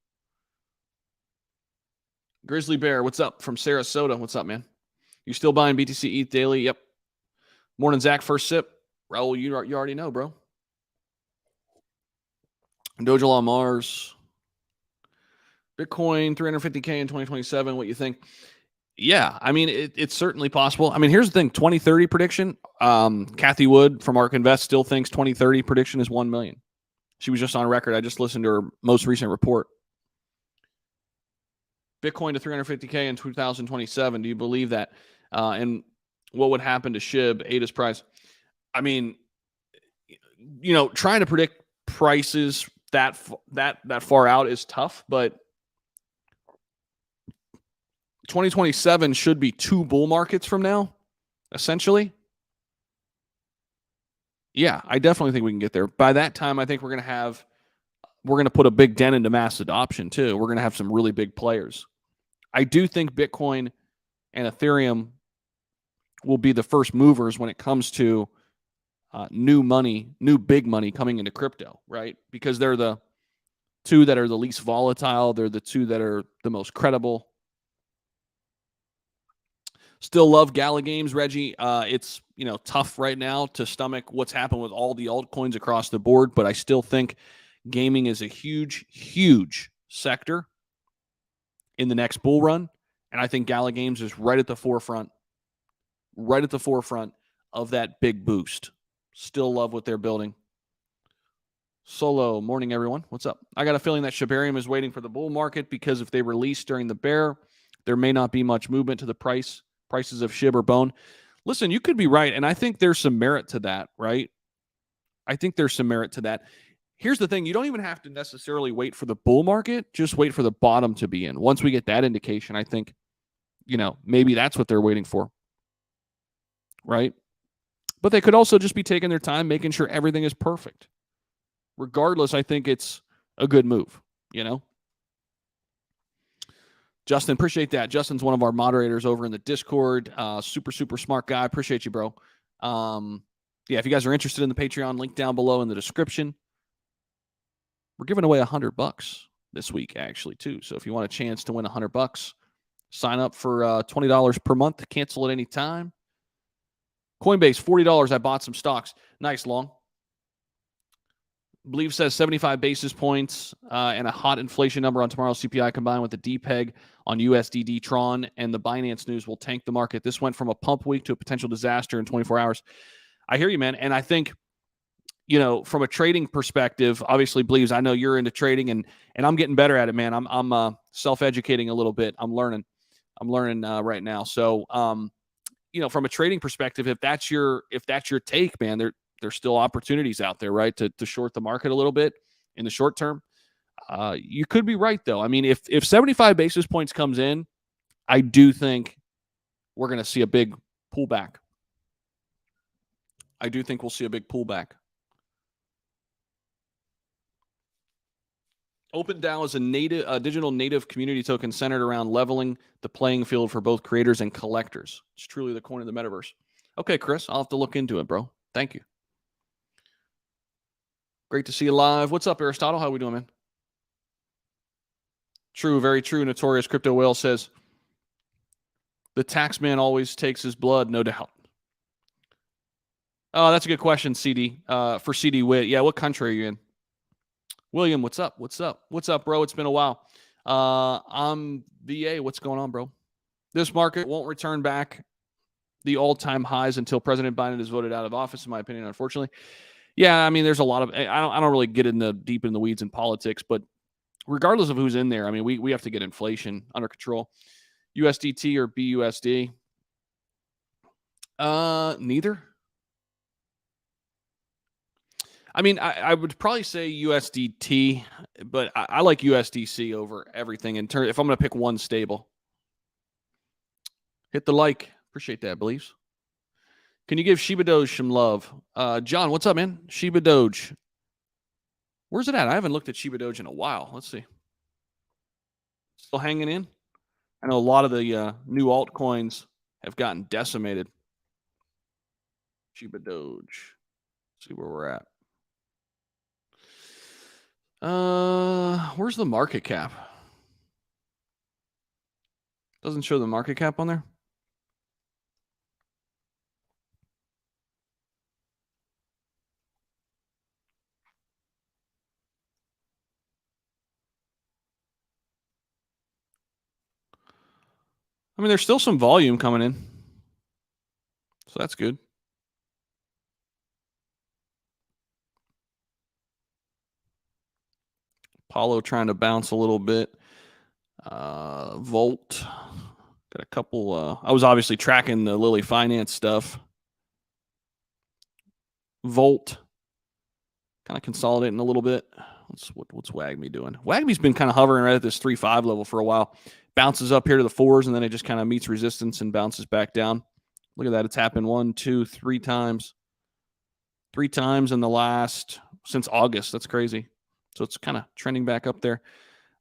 Grizzly Bear, what's up from Sarasota? What's up, man? You still buying BTC ETH daily? Yep. Morning, Zach. First sip. Raul, you already know, bro. Doja Law Mars. Bitcoin, 350K in 2027. What you think? Yeah, I mean, it's certainly possible. I mean, here's the thing, 2030 prediction. Kathy Wood from ARK Invest still thinks 2030 prediction is 1 million. She was just on record. I just listened to her most recent report. Bitcoin to 350K in 2027. Do you believe that? And what would happen to SHIB, ADA's price? I mean, trying to predict prices that far out is tough, but 2027 should be 2 bull markets from now, essentially. Yeah, I definitely think we can get there. By that time, I think we're going to put a big dent into mass adoption too. We're going to have some really big players. I do think Bitcoin and Ethereum will be the first movers when it comes to new big money coming into crypto, right? Because they're the two that are the least volatile. They're the two that are the most credible. Still love Gala Games, Reggie. It's tough right now to stomach what's happened with all the altcoins across the board, but I still think gaming is a huge, huge sector in the next bull run, and I think Gala Games is right at the forefront of that big boost. Still love what they're building. Solo, morning, everyone. What's up? I got a feeling that Shibarium is waiting for the bull market because if they release during the bear, there may not be much movement to the prices of SHIB or Bone. Listen, you could be right, and I think there's some merit to that, right? I think there's some merit to that. Here's the thing. You don't even have to necessarily wait for the bull market. Just wait for the bottom to be in. Once we get that indication, I think, maybe that's what they're waiting for, right? But they could also just be taking their time, making sure everything is perfect. Regardless, I think it's a good move, Justin, appreciate that. Justin's one of our moderators over in the Discord. Super, super smart guy. Appreciate you, bro. If you guys are interested in the Patreon, link down below in the description. We're giving away $100 this week, actually, too. So if you want a chance to win $100, sign up for $20 per month. Cancel at any time. Coinbase, $40. I bought some stocks. Nice, Long. Believe says 75 basis points and a hot inflation number on tomorrow's CPI combined with the DPEG on USDD Tron and the Binance news will tank the market. This went from a pump week to a potential disaster in 24 hours. I hear you, man. And I think, from a trading perspective, obviously, Believes, I know you're into trading and I'm getting better at it, man. I'm self-educating a little bit. I'm learning. I'm learning right now. So, from a trading perspective, if that's your take, man, there's still opportunities out there, right, to short the market a little bit in the short term. You could be right though. I mean, if 75 basis points comes in, I do think we're going to see a big pullback. I do think we'll see a big pullback. OpenDAO is a digital native community token centered around leveling the playing field for both creators and collectors. It's truly the coin of the metaverse. Okay, Chris, I'll have to look into it, bro. Thank you. Great to see you live. What's up, Aristotle? How we doing, man? True, very true. Notorious Crypto Whale says, the tax man always takes his blood, no doubt. Oh, that's a good question, CD. For CD Wit. Yeah, what country are you in? William, what's up? What's up? What's up, bro? It's been a while. I'm VA. What's going on, bro? This market won't return back the all-time highs until President Biden is voted out of office, in my opinion, unfortunately. Yeah, I mean, there's a lot of I don't really get deep in the weeds in politics, but regardless of who's in there, I mean, we have to get inflation under control. USDT or BUSD? Neither. I mean, I would probably say USDT, but I like USDC over everything in turn. If I'm going to pick one stable, hit the like. Appreciate that, Believes. Can you give Shiba Doge some love? John, what's up, man? Shiba Doge. Where's it at? I haven't looked at Shiba Doge in a while. Let's see. Still hanging in? I know a lot of the new altcoins have gotten decimated. Shiba Doge. Let's see where we're at. Where's the market cap? Doesn't show the market cap on there. I mean, there's still some volume coming in, so that's good. Apollo trying to bounce a little bit. Volt. Got a couple. I was obviously tracking the Lily Finance stuff. Volt. Kind of consolidating a little bit. What's WAGMI doing? WAGMI's been kind of hovering right at this 3.5 level for a while. Bounces up here to the 4s, and then it just kind of meets resistance and bounces back down. Look at that. It's happened 1, 2, 3 times. 3 times in the last, since August. That's crazy. So it's kind of trending back up there.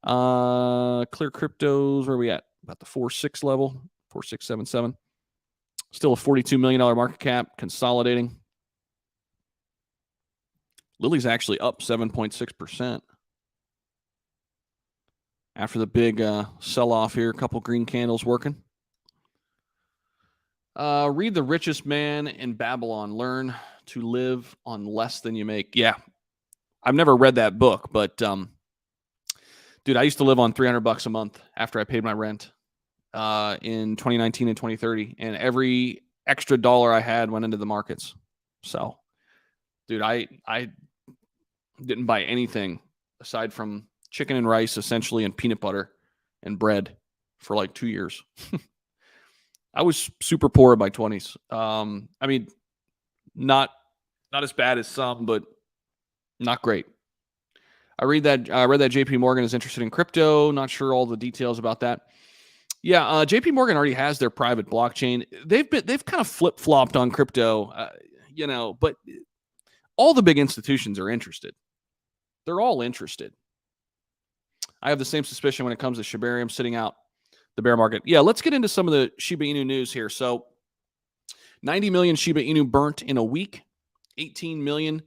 Clear Cryptos, where are we at? About the 4.6 level, 4.677. Still a $42 million market cap, consolidating. Lily's actually up 7.6% after the big sell-off here. A couple green candles working. Read The Richest Man in Babylon. Learn to live on less than you make. Yeah, I've never read that book, but dude, I used to live on $300 a month after I paid my rent in 2019 and 2030, and every extra dollar I had went into the markets. So, dude, I didn't buy anything aside from chicken and rice, essentially, and peanut butter and bread for like 2 years. I was super poor in my 20s. I mean, not as bad as some, but not great. I read that JP Morgan is interested in crypto. Not sure all the details about that. Yeah, JP Morgan already has their private blockchain. They've kind of flip-flopped on crypto, but all the big institutions are interested. They're all interested. I have the same suspicion when it comes to Shibarium sitting out the bear market. Yeah, let's get into some of the Shiba Inu news here. So 90 million Shiba Inu burnt in a week, 18 million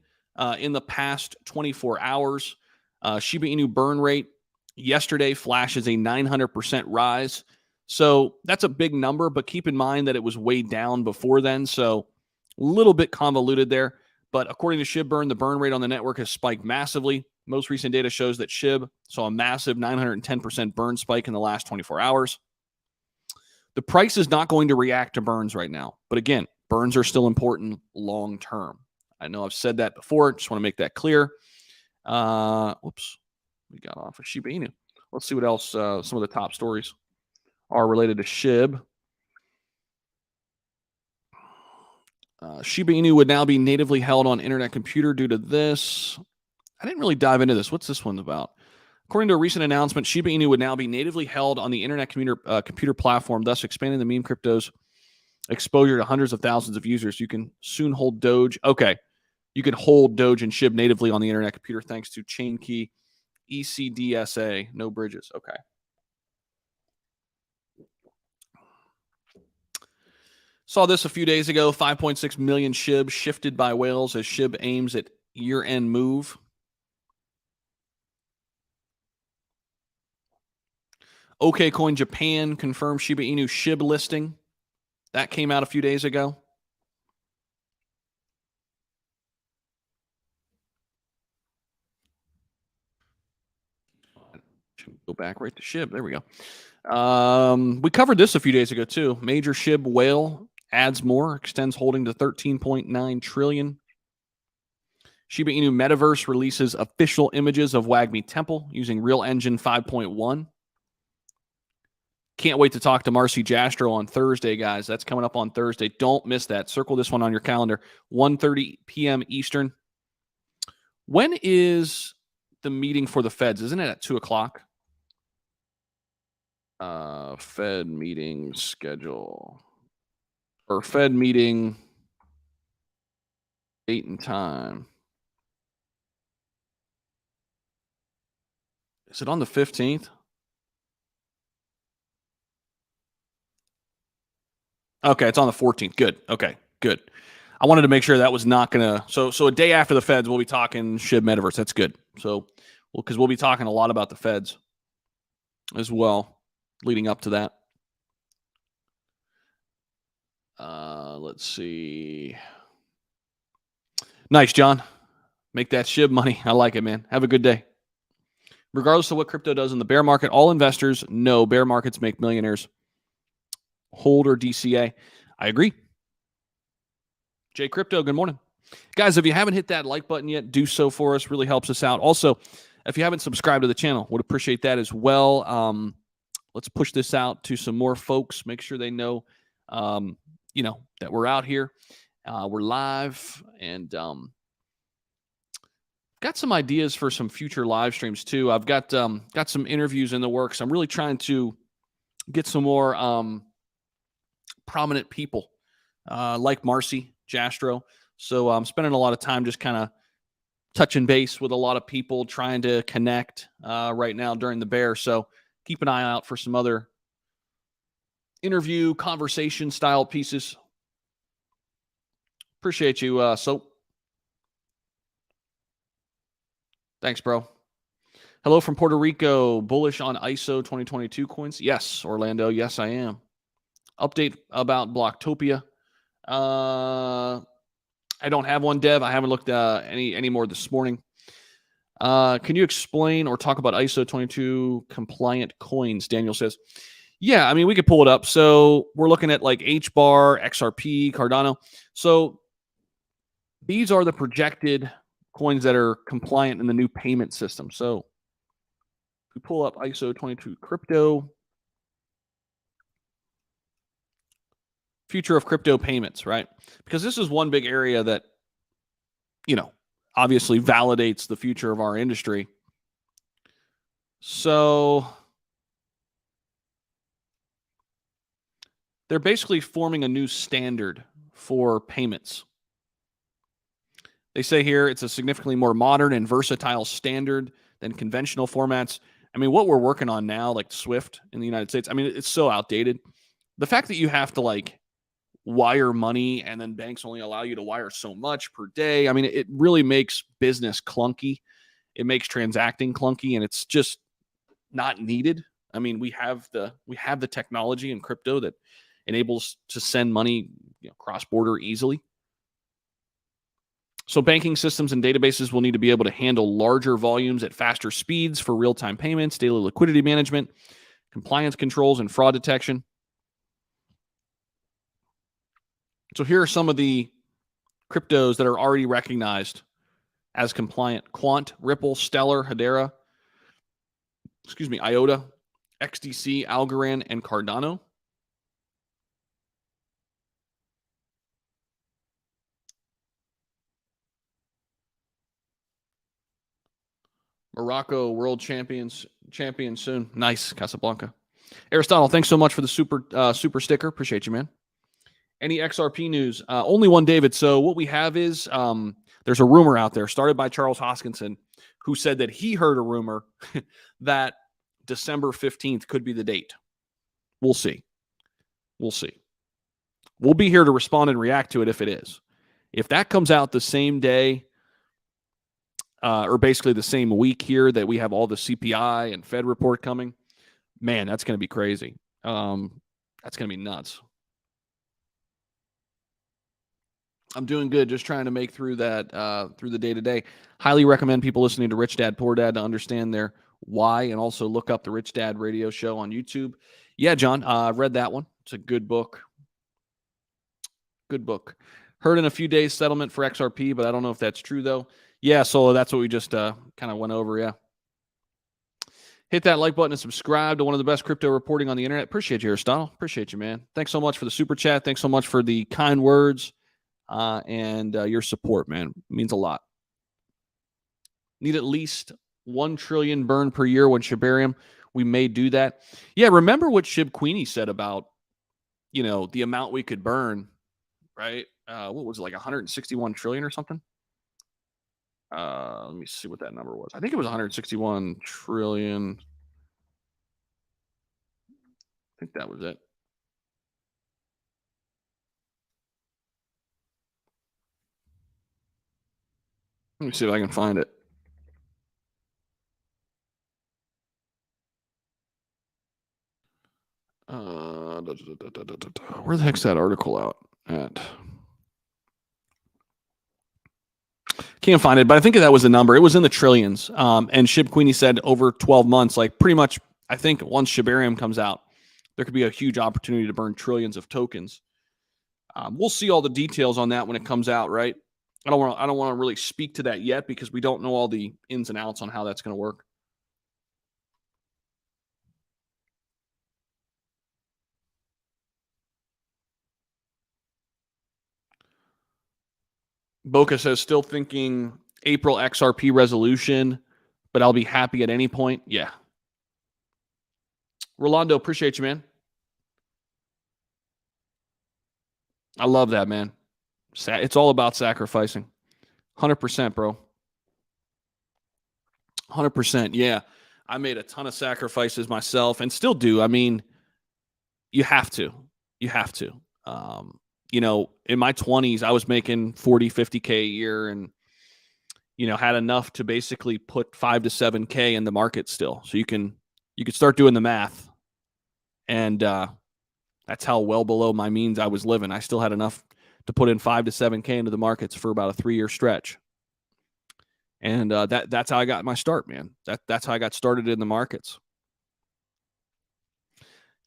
in the past 24 hours. Shiba Inu burn rate yesterday flashes a 900% rise. So that's a big number, but keep in mind that it was way down before then. So a little bit convoluted there. But according to ShibBurn, the burn rate on the network has spiked massively. Most recent data shows that SHIB saw a massive 910% burn spike in the last 24 hours. The price is not going to react to burns right now. But again, burns are still important long term. I know I've said that before. Just want to make that clear. Whoops. We got off of Shiba Inu. Let's see what else, some of the top stories. are related to SHIB. Shiba Inu would now be natively held on Internet Computer due to this. I didn't really dive into this. What's this one about? According to a recent announcement, Shiba Inu would now be natively held on the Internet computer platform, thus expanding the meme crypto's exposure to hundreds of thousands of users. You can soon hold Doge. Okay. You can hold Doge and SHIB natively on the Internet computer thanks to chain key ECDSA. No bridges. Okay. Saw this a few days ago. 5.6 million SHIB shifted by whales as SHIB aims at year-end move. OKCoin Japan confirmed Shiba Inu SHIB listing. That came out a few days ago. Go back right to SHIB. There we go. We covered this a few days ago too. Major SHIB whale adds more, extends holding to 13.9 trillion. Shiba Inu Metaverse releases official images of Wagmi Temple using Real Engine 5.1. Can't wait to talk to Marcy Jastro on Thursday, guys. That's coming up on Thursday. Don't miss that. Circle this one on your calendar. 1:30 p.m. Eastern. When is the meeting for the Feds? Isn't it at 2 o'clock? Fed meeting schedule. Or Fed meeting date and time. Is it on the 15th? Okay, it's on the 14th. Good. Okay, good. I wanted to make sure that was not going to. So a day after the Feds, we'll be talking SHIB Metaverse. That's good. So, because we'll be talking a lot about the Feds as well leading up to that. Let's see. Nice, John. Make that SHIB money. I like it, man. Have a good day. Regardless of what crypto does in the bear market, all investors know bear markets make millionaires. Hold or DCA. I agree. Jay Crypto, good morning. Guys, if you haven't hit that like button yet, do so for us. Really helps us out. Also, if you haven't subscribed to the channel, would appreciate that as well. Let's push this out to some more folks. Make sure they know, that we're out here. We're live and got some ideas for some future live streams too. I've got some interviews in the works. I'm really trying to get some more prominent people like Marcy Jastro. So I'm spending a lot of time just kind of touching base with a lot of people, trying to connect right now during the bear. So keep an eye out for some other interview, conversation style pieces. Appreciate you, Soap. Thanks, bro. Hello from Puerto Rico. Bullish on ISO 2022 coins? Yes, Orlando. Yes, I am. Update about Blocktopia. I don't have one, Dev. I haven't looked any more this morning. Can you explain or talk about ISO 22 compliant coins? Daniel says. Yeah, I mean, we could pull it up. So we're looking at like HBAR, XRP, Cardano. So these are the projected coins that are compliant in the new payment system. So if we pull up ISO 22 crypto, future of crypto payments, right? Because this is one big area that, obviously validates the future of our industry. So they're basically forming a new standard for payments. They say here it's a significantly more modern and versatile standard than conventional formats. I mean, what we're working on now, like Swift in the United States, I mean, it's so outdated. The fact that you have to wire money and then banks only allow you to wire so much per day, I mean, it really makes business clunky. It makes transacting clunky, and it's just not needed. I mean, we have the technology in crypto that enables to send money cross-border easily. So banking systems and databases will need to be able to handle larger volumes at faster speeds for real-time payments, daily liquidity management, compliance controls, and fraud detection. So here are some of the cryptos that are already recognized as compliant: Quant, Ripple, Stellar, Hedera, IOTA, XDC, Algorand, and Cardano. Morocco world champion soon. Nice, Casablanca. Aristotle, thanks so much for the super sticker. Appreciate you, man. Any XRP news? Only one, David. So what we have is there's a rumor out there started by Charles Hoskinson, who said that he heard a rumor that December 15th could be the date. We'll see. We'll see. We'll be here to respond and react to it if it is. If that comes out the same day, or basically the same week here that we have all the CPI and Fed report coming, man, that's going to be crazy. That's going to be nuts. I'm doing good, just trying to make through that through the day-to-day. Highly recommend people listening to Rich Dad, Poor Dad to understand their why, and also look up the Rich Dad radio show on YouTube. Yeah, John, I've read that one. It's a good book. Good book. Heard in a few days settlement for XRP, but I don't know if that's true, though. Yeah, so that's what we just kind of went over, yeah. Hit that like button and subscribe to one of the best crypto reporting on the internet. Appreciate you, Aristotle. Appreciate you, man. Thanks so much for the super chat. Thanks so much for the kind words and your support, man. It means a lot. Need at least 1 trillion burn per year when Shibarium. We may do that. Yeah, remember what Shib Queenie said about, the amount we could burn, right? What was it, like 161 trillion or something? Let me see what that number was. I think it was 161 trillion. I think that was it. Let me see if I can find it. Where the heck's that article out at? Can't find it, but I think that was the number. It was in the trillions. And Shib Queenie said over 12 months, like pretty much, I think once Shibarium comes out, there could be a huge opportunity to burn trillions of tokens. We'll see all the details on that when it comes out, right? I don't want to really speak to that yet because we don't know all the ins and outs on how that's going to work. Boca says, still thinking April XRP resolution, but I'll be happy at any point. Yeah. Rolando, appreciate you, man. I love that, man. It's all about sacrificing. 100%, bro. 100%. Yeah. I made a ton of sacrifices myself and still do. I mean, you have to. You have to. In my 20s, I was making 40, 50K a year and, had enough to basically put 5 to 7K in the market still. So you could start doing the math. And that's how well below my means I was living. I still had enough to put in 5 to 7K into the markets for about a 3-year stretch. And that's how I got my start, man. That's how I got started in the markets.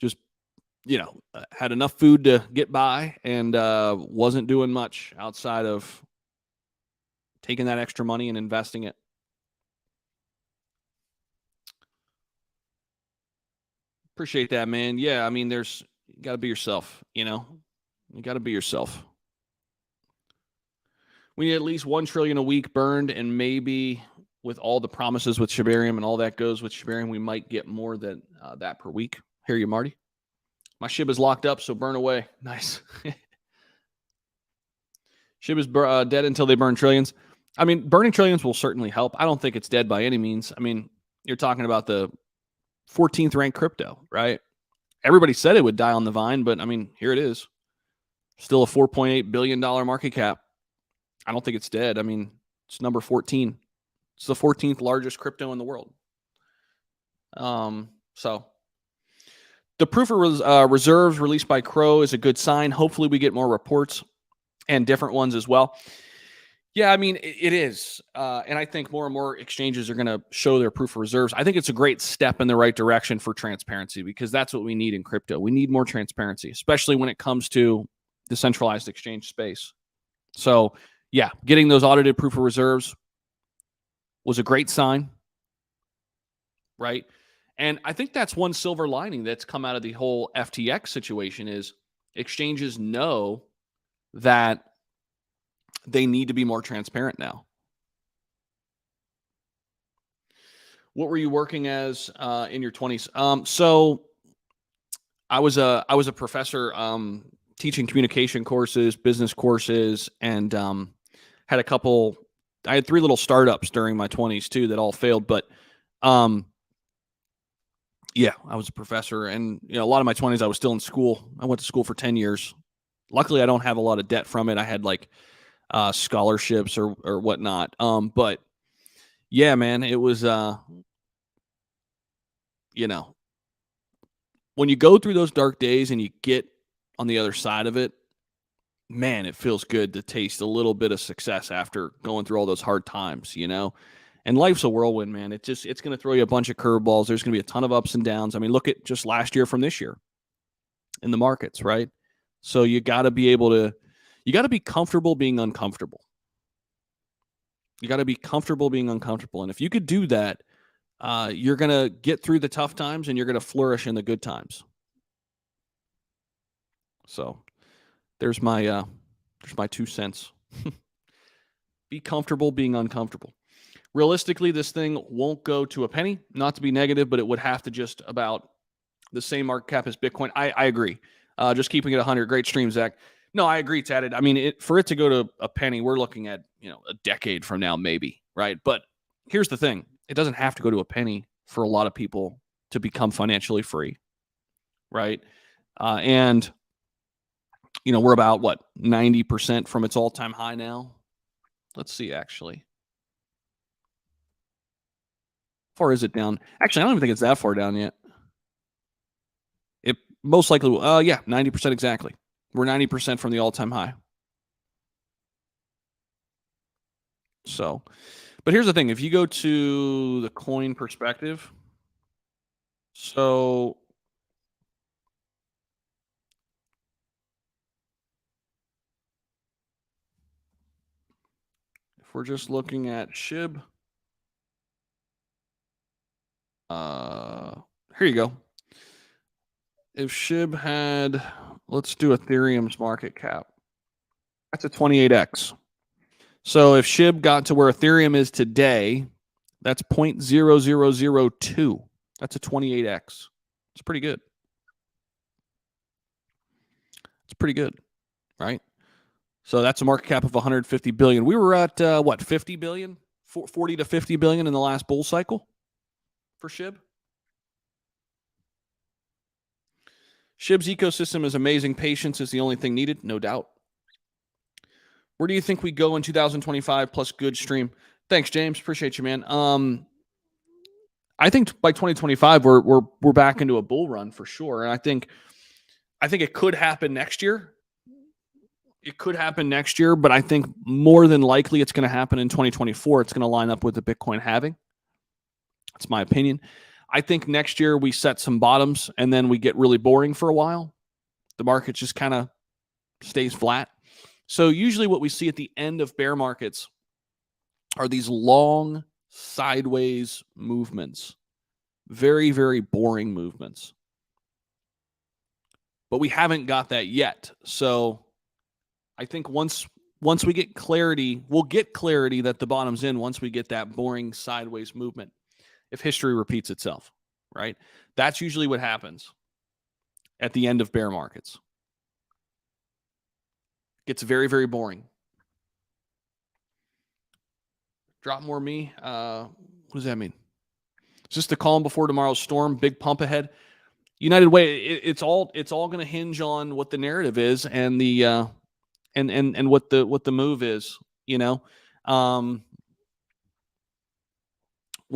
Just, had enough food to get by and wasn't doing much outside of taking that extra money and investing it. Appreciate that, man. Yeah, I mean, you got to be yourself, You got to be yourself. We need at least 1 trillion a week burned, and maybe with all the promises with Shibarium and all that goes with Shibarium, we might get more than that per week. Hear you, Marty. My SHIB is locked up, so burn away. Nice. SHIB is dead until they burn trillions. I mean, burning trillions will certainly help. I don't think it's dead by any means. I mean, you're talking about the 14th ranked crypto, right? Everybody said it would die on the vine, but I mean, here it is. Still a $4.8 billion market cap. I don't think it's dead. I mean, it's number 14. It's the 14th largest crypto in the world. So the proof of reserves released by Crow is a good sign. Hopefully we get more reports and different ones as well. Yeah, I mean, it is. And I think more and more exchanges are going to show their proof of reserves. I think it's a great step in the right direction for transparency because that's what we need in crypto. We need more transparency, especially when it comes to the centralized exchange space. So, yeah, getting those audited proof of reserves was a great sign, right? And I think that's one silver lining that's come out of the whole FTX situation is exchanges know that they need to be more transparent now. What were you working as in your 20s? So I was a professor teaching communication courses, business courses, and had a couple. I had 3 little startups during my 20s too that all failed, but um, yeah, I was a professor, and a lot of my 20s I was still in school. I went to school for 10 years. Luckily, I don't have a lot of debt from it. I had like scholarships or whatnot. But yeah, man, it was you know when you go through those dark days and you get on the other side of it, man, it feels good to taste a little bit of success after going through all those hard times, And life's a whirlwind, man. It's going to throw you a bunch of curveballs. There's going to be a ton of ups and downs. I mean, look at just last year from this year in the markets, right? So you got to be comfortable being uncomfortable. You got to be comfortable being uncomfortable. And if you could do that, you're going to get through the tough times and you're going to flourish in the good times. So there's my 2 cents. Be comfortable being uncomfortable. Realistically, this thing won't go to a penny, not to be negative, but it would have to just about the same market cap as Bitcoin. I agree. Just keeping it 100. Great stream, Zach. No, I agree, Tad. I mean, for it to go to a penny, we're looking at, a decade from now, maybe, right? But here's the thing. It doesn't have to go to a penny for a lot of people to become financially free, right? And, we're about, 90% from its all-time high now? Let's see, actually. How far is it down? Actually, I don't even think it's that far down yet. It most likely will. Yeah, 90% exactly. We're 90% from the all-time high. So, but here's the thing. If you go to the coin perspective, so if we're just looking at SHIB, here you go. If SHIB had, let's do Ethereum's market cap. That's a 28x. So if SHIB got to where Ethereum is today, that's 0.0002. That's a 28x. It's pretty good. It's pretty good, right? So that's a market cap of 150 billion. We were at 50 billion, 40 to 50 billion in the last bull cycle for SHIB. SHIB's ecosystem is amazing. Patience is the only thing needed, no doubt. Where do you think we go in 2025 plus good stream? Thanks, James. Appreciate you, man. I think by 2025 we're back into a bull run for sure, and I think it could happen next year. It could happen next year, but I think more than likely it's going to happen in 2024. It's going to line up with the Bitcoin halving. That's my opinion. I think next year we set some bottoms and then we get really boring for a while. The market just kind of stays flat. So usually what we see at the end of bear markets are these long sideways movements. Very, very boring movements. But we haven't got that yet. So I think once we get clarity, we'll get clarity that the bottom's in once we get that boring sideways movement. If history repeats itself, right? That's usually what happens at the end of bear markets. It gets very, very boring. Drop more me. What does that mean? Is this the calm before tomorrow's storm? Big pump ahead. United Way. It's all going to hinge on what the narrative is and the and what the move is. We'll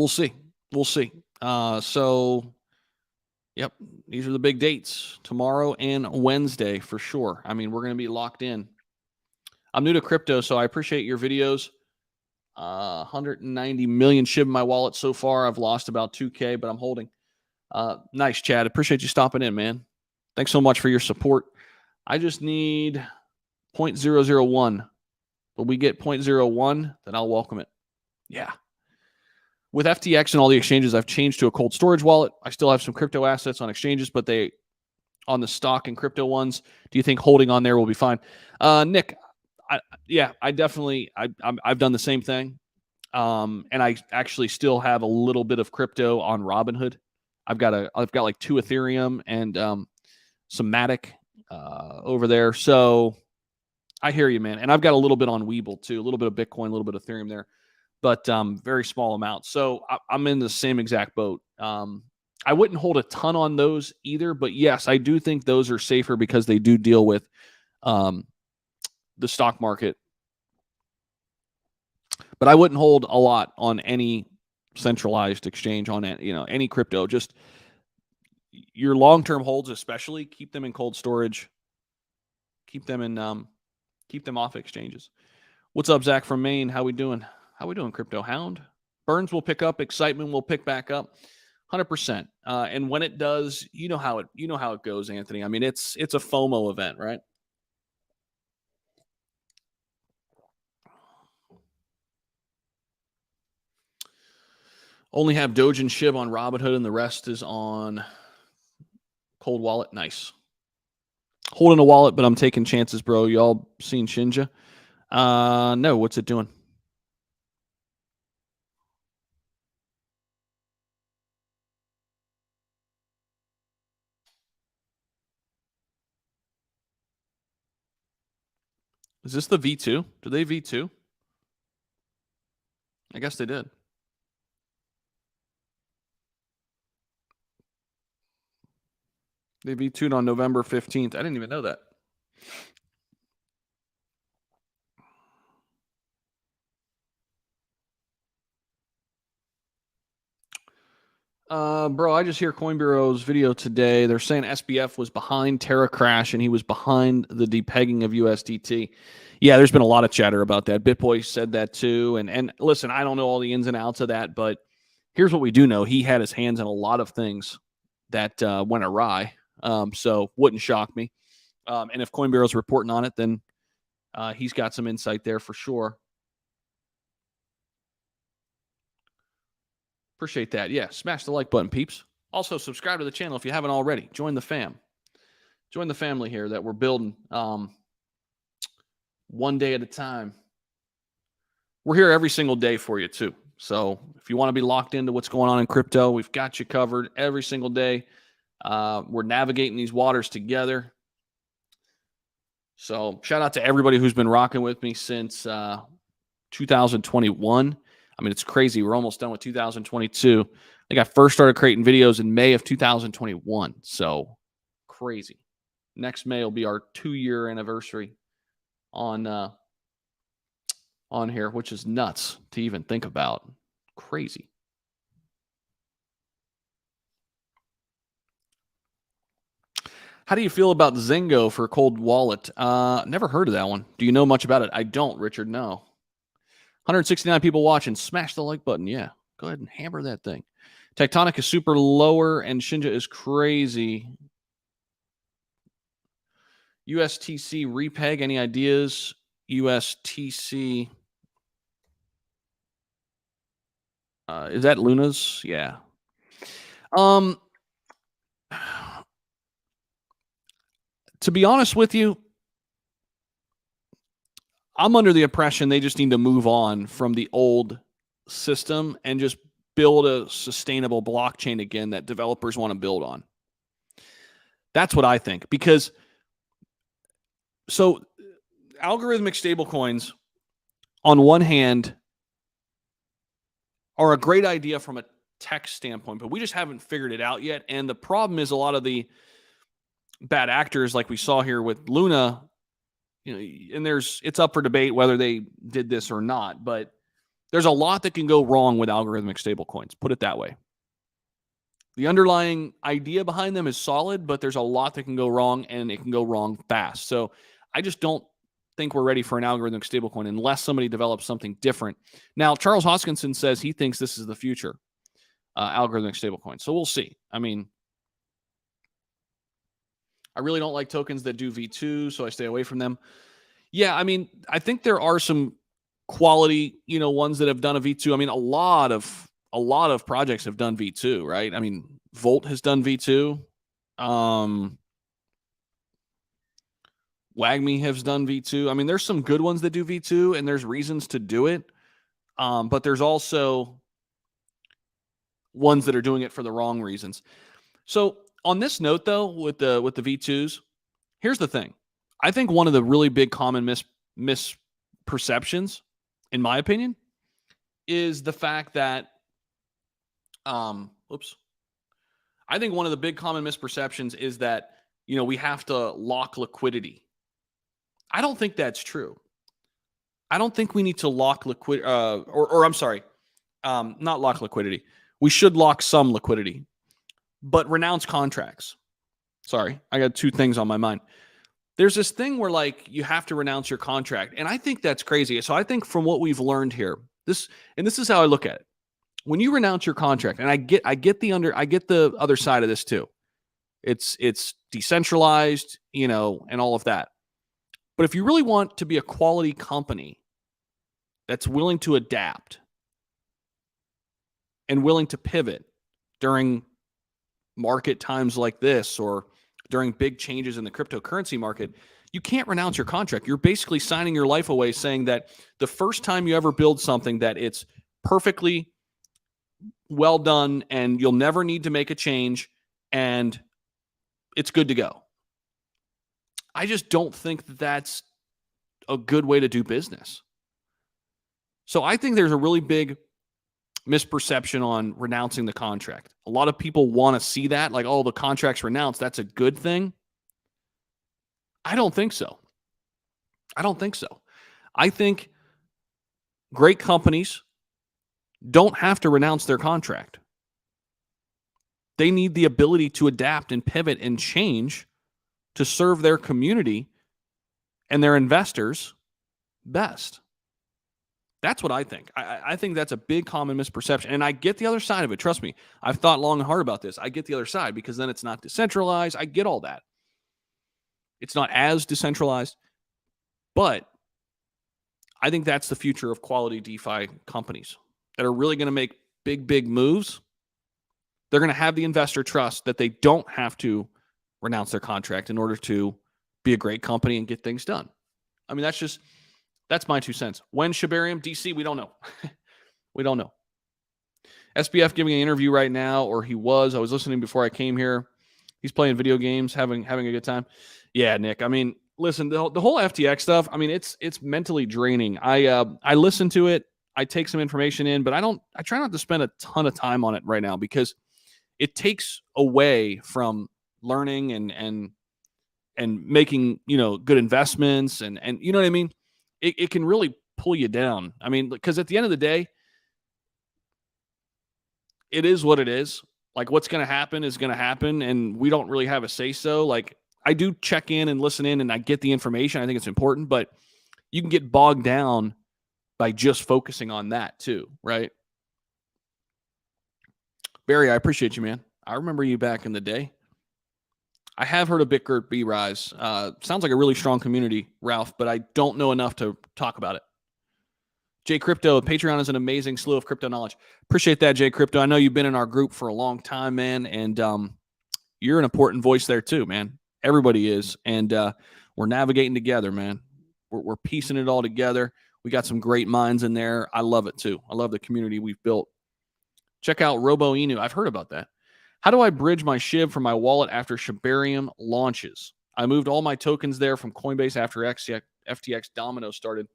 see. We'll see. So, yep, these are the big dates, tomorrow and Wednesday for sure. I mean, we're going to be locked in. I'm new to crypto, so I appreciate your videos. 190 million SHIB in my wallet so far. I've lost about 2K, but I'm holding. Nice, Chad. Appreciate you stopping in, man. Thanks so much for your support. I just need 0.001. But we get 0.01, then I'll welcome it. Yeah. With FTX and all the exchanges, I've changed to a cold storage wallet. I still have some crypto assets on exchanges, but they on the stock and crypto ones. Do you think holding on there will be fine? Nick, I definitely I've done the same thing. And I actually still have a little bit of crypto on Robinhood. I've got like 2 Ethereum and some Matic over there. So I hear you, man. And I've got a little bit on Webull too, a little bit of Bitcoin, a little bit of Ethereum there, but very small amounts. So I'm in the same exact boat. I wouldn't hold a ton on those either, but yes, I do think those are safer because they do deal with the stock market. But I wouldn't hold a lot on any centralized exchange on any crypto. Just your long-term holds, especially, keep them in cold storage. Keep them off exchanges. What's up, Zach from Maine? How we doing? Crypto Hound? Burns will pick up. Excitement will pick back up. 100%. And when it does, you know how it goes, Anthony. I mean, it's a FOMO event, right? Only have Doge and Shib on Robinhood, and the rest is on cold wallet. Nice. Holding a wallet, but I'm taking chances, bro. Y'all seen Shinja? No. What's it doing? Is this the V2? Do they V2? I guess they did. They V2'd on November 15th. I didn't even know that. Bro, I just hear Coin Bureau's video today. They're saying SBF was behind Terra Crash and he was behind the depegging of USDT. Yeah, there's been a lot of chatter about that. BitBoy said that too. And listen, I don't know all the ins and outs of that, but here's what we do know. He had his hands in a lot of things that went awry. So wouldn't shock me. And if Coin Bureau's reporting on it, then he's got some insight there for sure. Appreciate that. Yeah, smash the like button, peeps. Also, subscribe to the channel if you haven't already. Join the fam. Join the family here that we're building one day at a time. We're here every single day for you, too. So if you want to be locked into what's going on in crypto, we've got you covered every single day. We're navigating these waters together. So shout out to everybody who's been rocking with me since 2021. I mean, it's crazy. We're almost done with 2022. I think I first started creating videos in May of 2021. So crazy. Next May will be our 2-year anniversary on here, which is nuts to even think about. Crazy. How do you feel about Zingo for cold wallet? Never heard of that one. Do you know much about it? I don't, Richard. No. 169 people watching. Smash the like button. Yeah. Go ahead and hammer that thing. Tectonic is super lower and Shinja is crazy. USTC repeg. Any ideas? USTC. Is that Luna's? Yeah. To be honest with you, I'm under the impression they just need to move on from the old system and just build a sustainable blockchain again that developers want to build on. That's what I think. Because so algorithmic stablecoins, on one hand, are a great idea from a tech standpoint, but we just haven't figured it out yet. And the problem is a lot of the bad actors, like we saw here with Luna, and it's up for debate whether they did this or not, but there's a lot that can go wrong with algorithmic stablecoins. Put it that way. The underlying idea behind them is solid, but there's a lot that can go wrong, and it can go wrong fast. So I just don't think we're ready for an algorithmic stablecoin unless somebody develops something different. Now, Charles Hoskinson says he thinks this is the future, algorithmic stablecoin. So we'll see. I mean, I really don't like tokens that do V2, so I stay away from them. Yeah, I mean, I think there are some quality, ones that have done a V2. I mean, a lot of a lot of projects have done V2, right? I mean, Volt has done V2. WAGMI has done V2. I mean, there's some good ones that do V2, and there's reasons to do it. But there's also ones that are doing it for the wrong reasons. So on this note, though, with the V2s, here's the thing. I think one of the really big common misperceptions, in my opinion, is the fact that, I think one of the big common misperceptions is that, we have to lock liquidity. I don't think that's true. I don't think we need to lock liquidity, not lock liquidity. We should lock some liquidity, but renounce contracts. Sorry, I got two things on my mind. There's this thing where you have to renounce your contract, and I think that's crazy. So I think from what we've learned here, this is how I look at it. When you renounce your contract, and I get the other side of this too. It's decentralized, and all of that. But if you really want to be a quality company that's willing to adapt and willing to pivot during market times like this or during big changes in the cryptocurrency market, you can't renounce your contract. You're basically signing your life away, saying that the first time you ever build something, that it's perfectly well done and you'll never need to make a change and it's good to go. I just don't think that that's a good way to do business. So I think there's a really big misperception on renouncing the contract. A lot of people want to see that, the contract's renounced, that's a good thing. I don't think so. I think great companies don't have to renounce their contract. They need the ability to adapt and pivot and change to serve their community and their investors best. That's what I think. I think that's a big common misperception. And I get the other side of it. Trust me. I've thought long and hard about this. I get the other side because then it's not decentralized. I get all that. It's not as decentralized. But I think that's the future of quality DeFi companies that are really going to make big, big moves. They're going to have the investor trust that they don't have to renounce their contract in order to be a great company and get things done. I mean, that's my 2 cents. When Shibarium, DC, we don't know. We don't know. SBF giving an interview right now, or he was. I was listening before I came here. He's playing video games, having a good time. Yeah, Nick. I mean, listen, the whole FTX stuff, I mean, it's mentally draining. I listen to it. I take some information in, but I try not to spend a ton of time on it right now because it takes away from learning and making, good investments and you know what I mean? It can really pull you down. I mean, because at the end of the day, it is what it is. What's going to happen is going to happen, and we don't really have a say-so. I do check in and listen in, and I get the information. I think it's important, but you can get bogged down by just focusing on that too, right? Barry, I appreciate you, man. I remember you back in the day. I have heard of Bitgert B-Rise. Sounds like a really strong community, Ralph, but I don't know enough to talk about it. Jay Crypto, Patreon is an amazing slew of crypto knowledge. Appreciate that, Jay Crypto. I know you've been in our group for a long time, man, and you're an important voice there too, man. Everybody is, and we're navigating together, man. We're piecing it all together. We got some great minds in there. I love it too. I love the community we've built. Check out Robo Inu. I've heard about that. How do I bridge my SHIB from my wallet after Shibarium launches? I moved all my tokens there from Coinbase after FTX Domino started.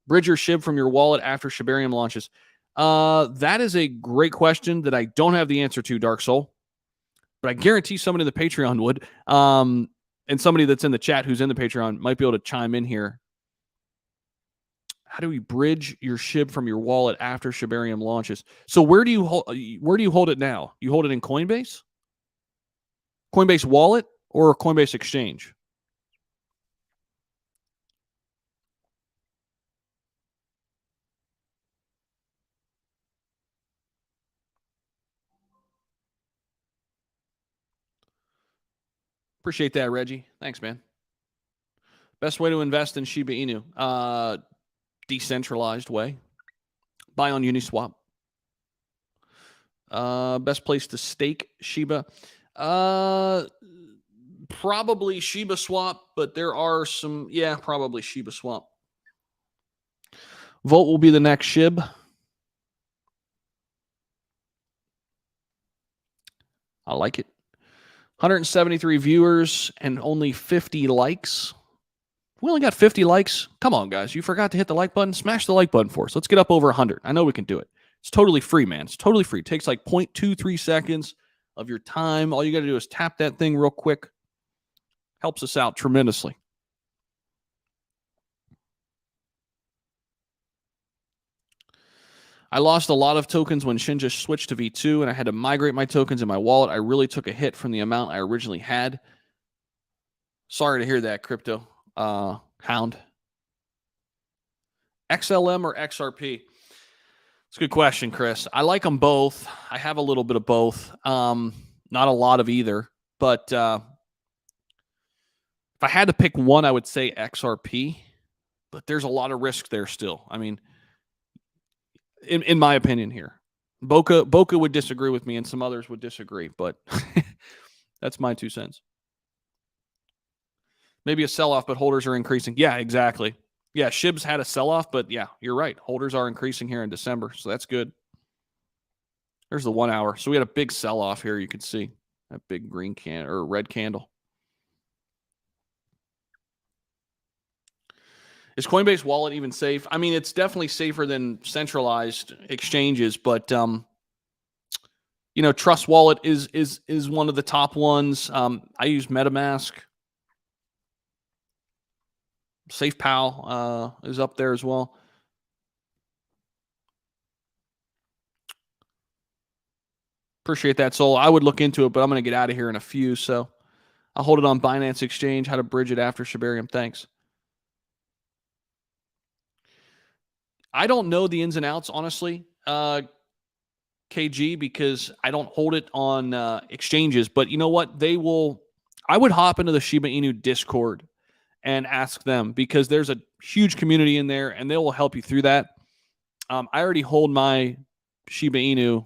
Bridge your SHIB from your wallet after Shibarium launches. That is a great question that I don't have the answer to, Dark Soul. But I guarantee somebody in the Patreon would. And somebody that's in the chat who's in the Patreon might be able to chime in here. How do we bridge your SHIB from your wallet after Shibarium launches? So where do you hold it now? You hold it in Coinbase? Coinbase wallet or Coinbase exchange? Appreciate that, Reggie. Thanks, man. Best way to invest in Shiba Inu? Decentralized way. Buy on Uniswap. Best place to stake Shiba. Probably Shiba Swap, but there are some, probably Shiba Swap. Volt will be the next SHIB. I like it. 173 viewers and only 50 likes. We only got 50 likes. Come on, guys. You forgot to hit the like button. Smash the like button for us. Let's get up over 100. I know we can do it. It's totally free, man. It's totally free. It takes like 0.23 seconds of your time. All you got to do is tap that thing real quick. Helps us out tremendously. I lost a lot of tokens when Shinja switched to V2, and I had to migrate my tokens in my wallet. I really took a hit from the amount I originally had. Sorry to hear that, Crypto Hound. XLM or XRP? It's a good question, Chris. I like them both. I have a little bit of both. Not a lot of either. But if I had to pick one, I would say XRP. But there's a lot of risk there still. I mean, in my opinion here. Boca would disagree with me and some others would disagree, but that's my 2 cents. Maybe a sell-off, but holders are increasing. Yeah, exactly. Yeah, SHIB's had a sell-off, but yeah, you're right. Holders are increasing here in December, so that's good. There's the 1 hour. So we had a big sell-off here. You can see that big green or red candle. Is Coinbase wallet even safe? I mean, it's definitely safer than centralized exchanges, but Trust Wallet is one of the top ones. I use MetaMask. SafePal is up there as well. Appreciate that, Soul. I would look into it, but I'm going to get out of here in a few, so I'll hold it on Binance Exchange. How to bridge it after Shibarium. Thanks. I don't know the ins and outs, honestly, KG, because I don't hold it on exchanges. But you know what? I would hop into the Shiba Inu Discord and ask them, because there's a huge community in there, and they will help you through that. I already hold my Shiba Inu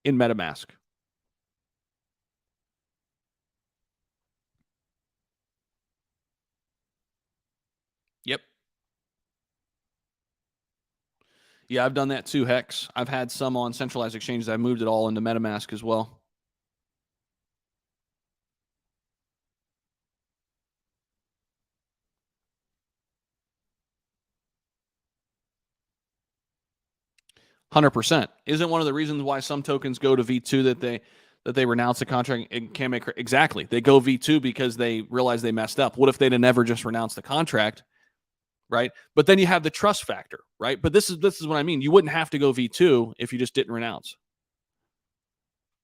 in MetaMask. Yep. Yeah, I've done that too, Hex. I've had some on centralized exchanges. I moved it all into MetaMask as well. %. Isn't one of the reasons why some tokens go to V2 that they renounce the contract and can't make exactly. They go V2 because they realize they messed up. What if they'd have never just renounced the contract? Right. But then you have the trust factor, right? But this is what I mean. You wouldn't have to go V2 if you just didn't renounce.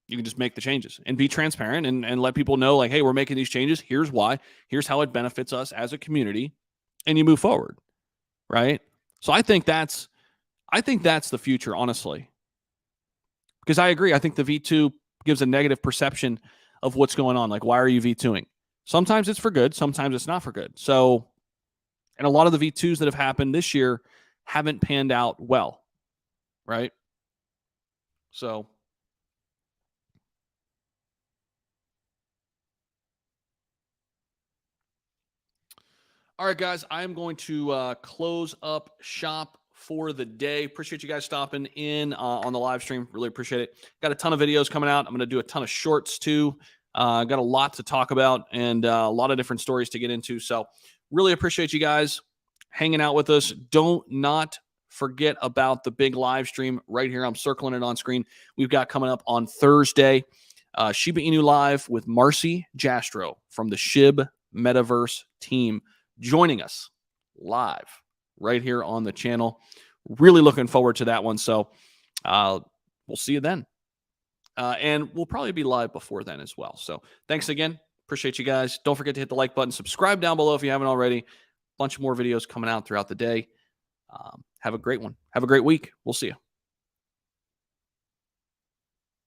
You can just make the changes and be transparent and let people know, like, hey, we're making these changes. Here's why. Here's how it benefits us as a community. And you move forward. Right. So I think that's the future, honestly. Because I agree. I think the V2 gives a negative perception of what's going on. Like, why are you V2ing? Sometimes it's for good. Sometimes it's not for good. So, and a lot of the V2s that have happened this year haven't panned out well, right? So, all right, guys, I'm going to close up shop for the day. Appreciate you guys stopping in on the live stream. Really appreciate it. Got a ton of videos coming out. I'm going to do a ton of shorts too. Got a lot to talk about and a lot of different stories to get into. So really appreciate you guys hanging out with us. Don't not forget about the big live stream right here. I'm circling it on screen. We've got coming up on Thursday, Shiba Inu Live with Marcy Jastro from the SHIB Metaverse team joining us live right here on the channel. Really looking forward to that one. So we'll see you then. And we'll probably be live before then as well. So thanks again. Appreciate you guys. Don't forget to hit the like button. Subscribe down below if you haven't already. Bunch of more videos coming out throughout the day. Have a great one. Have a great week. We'll see you.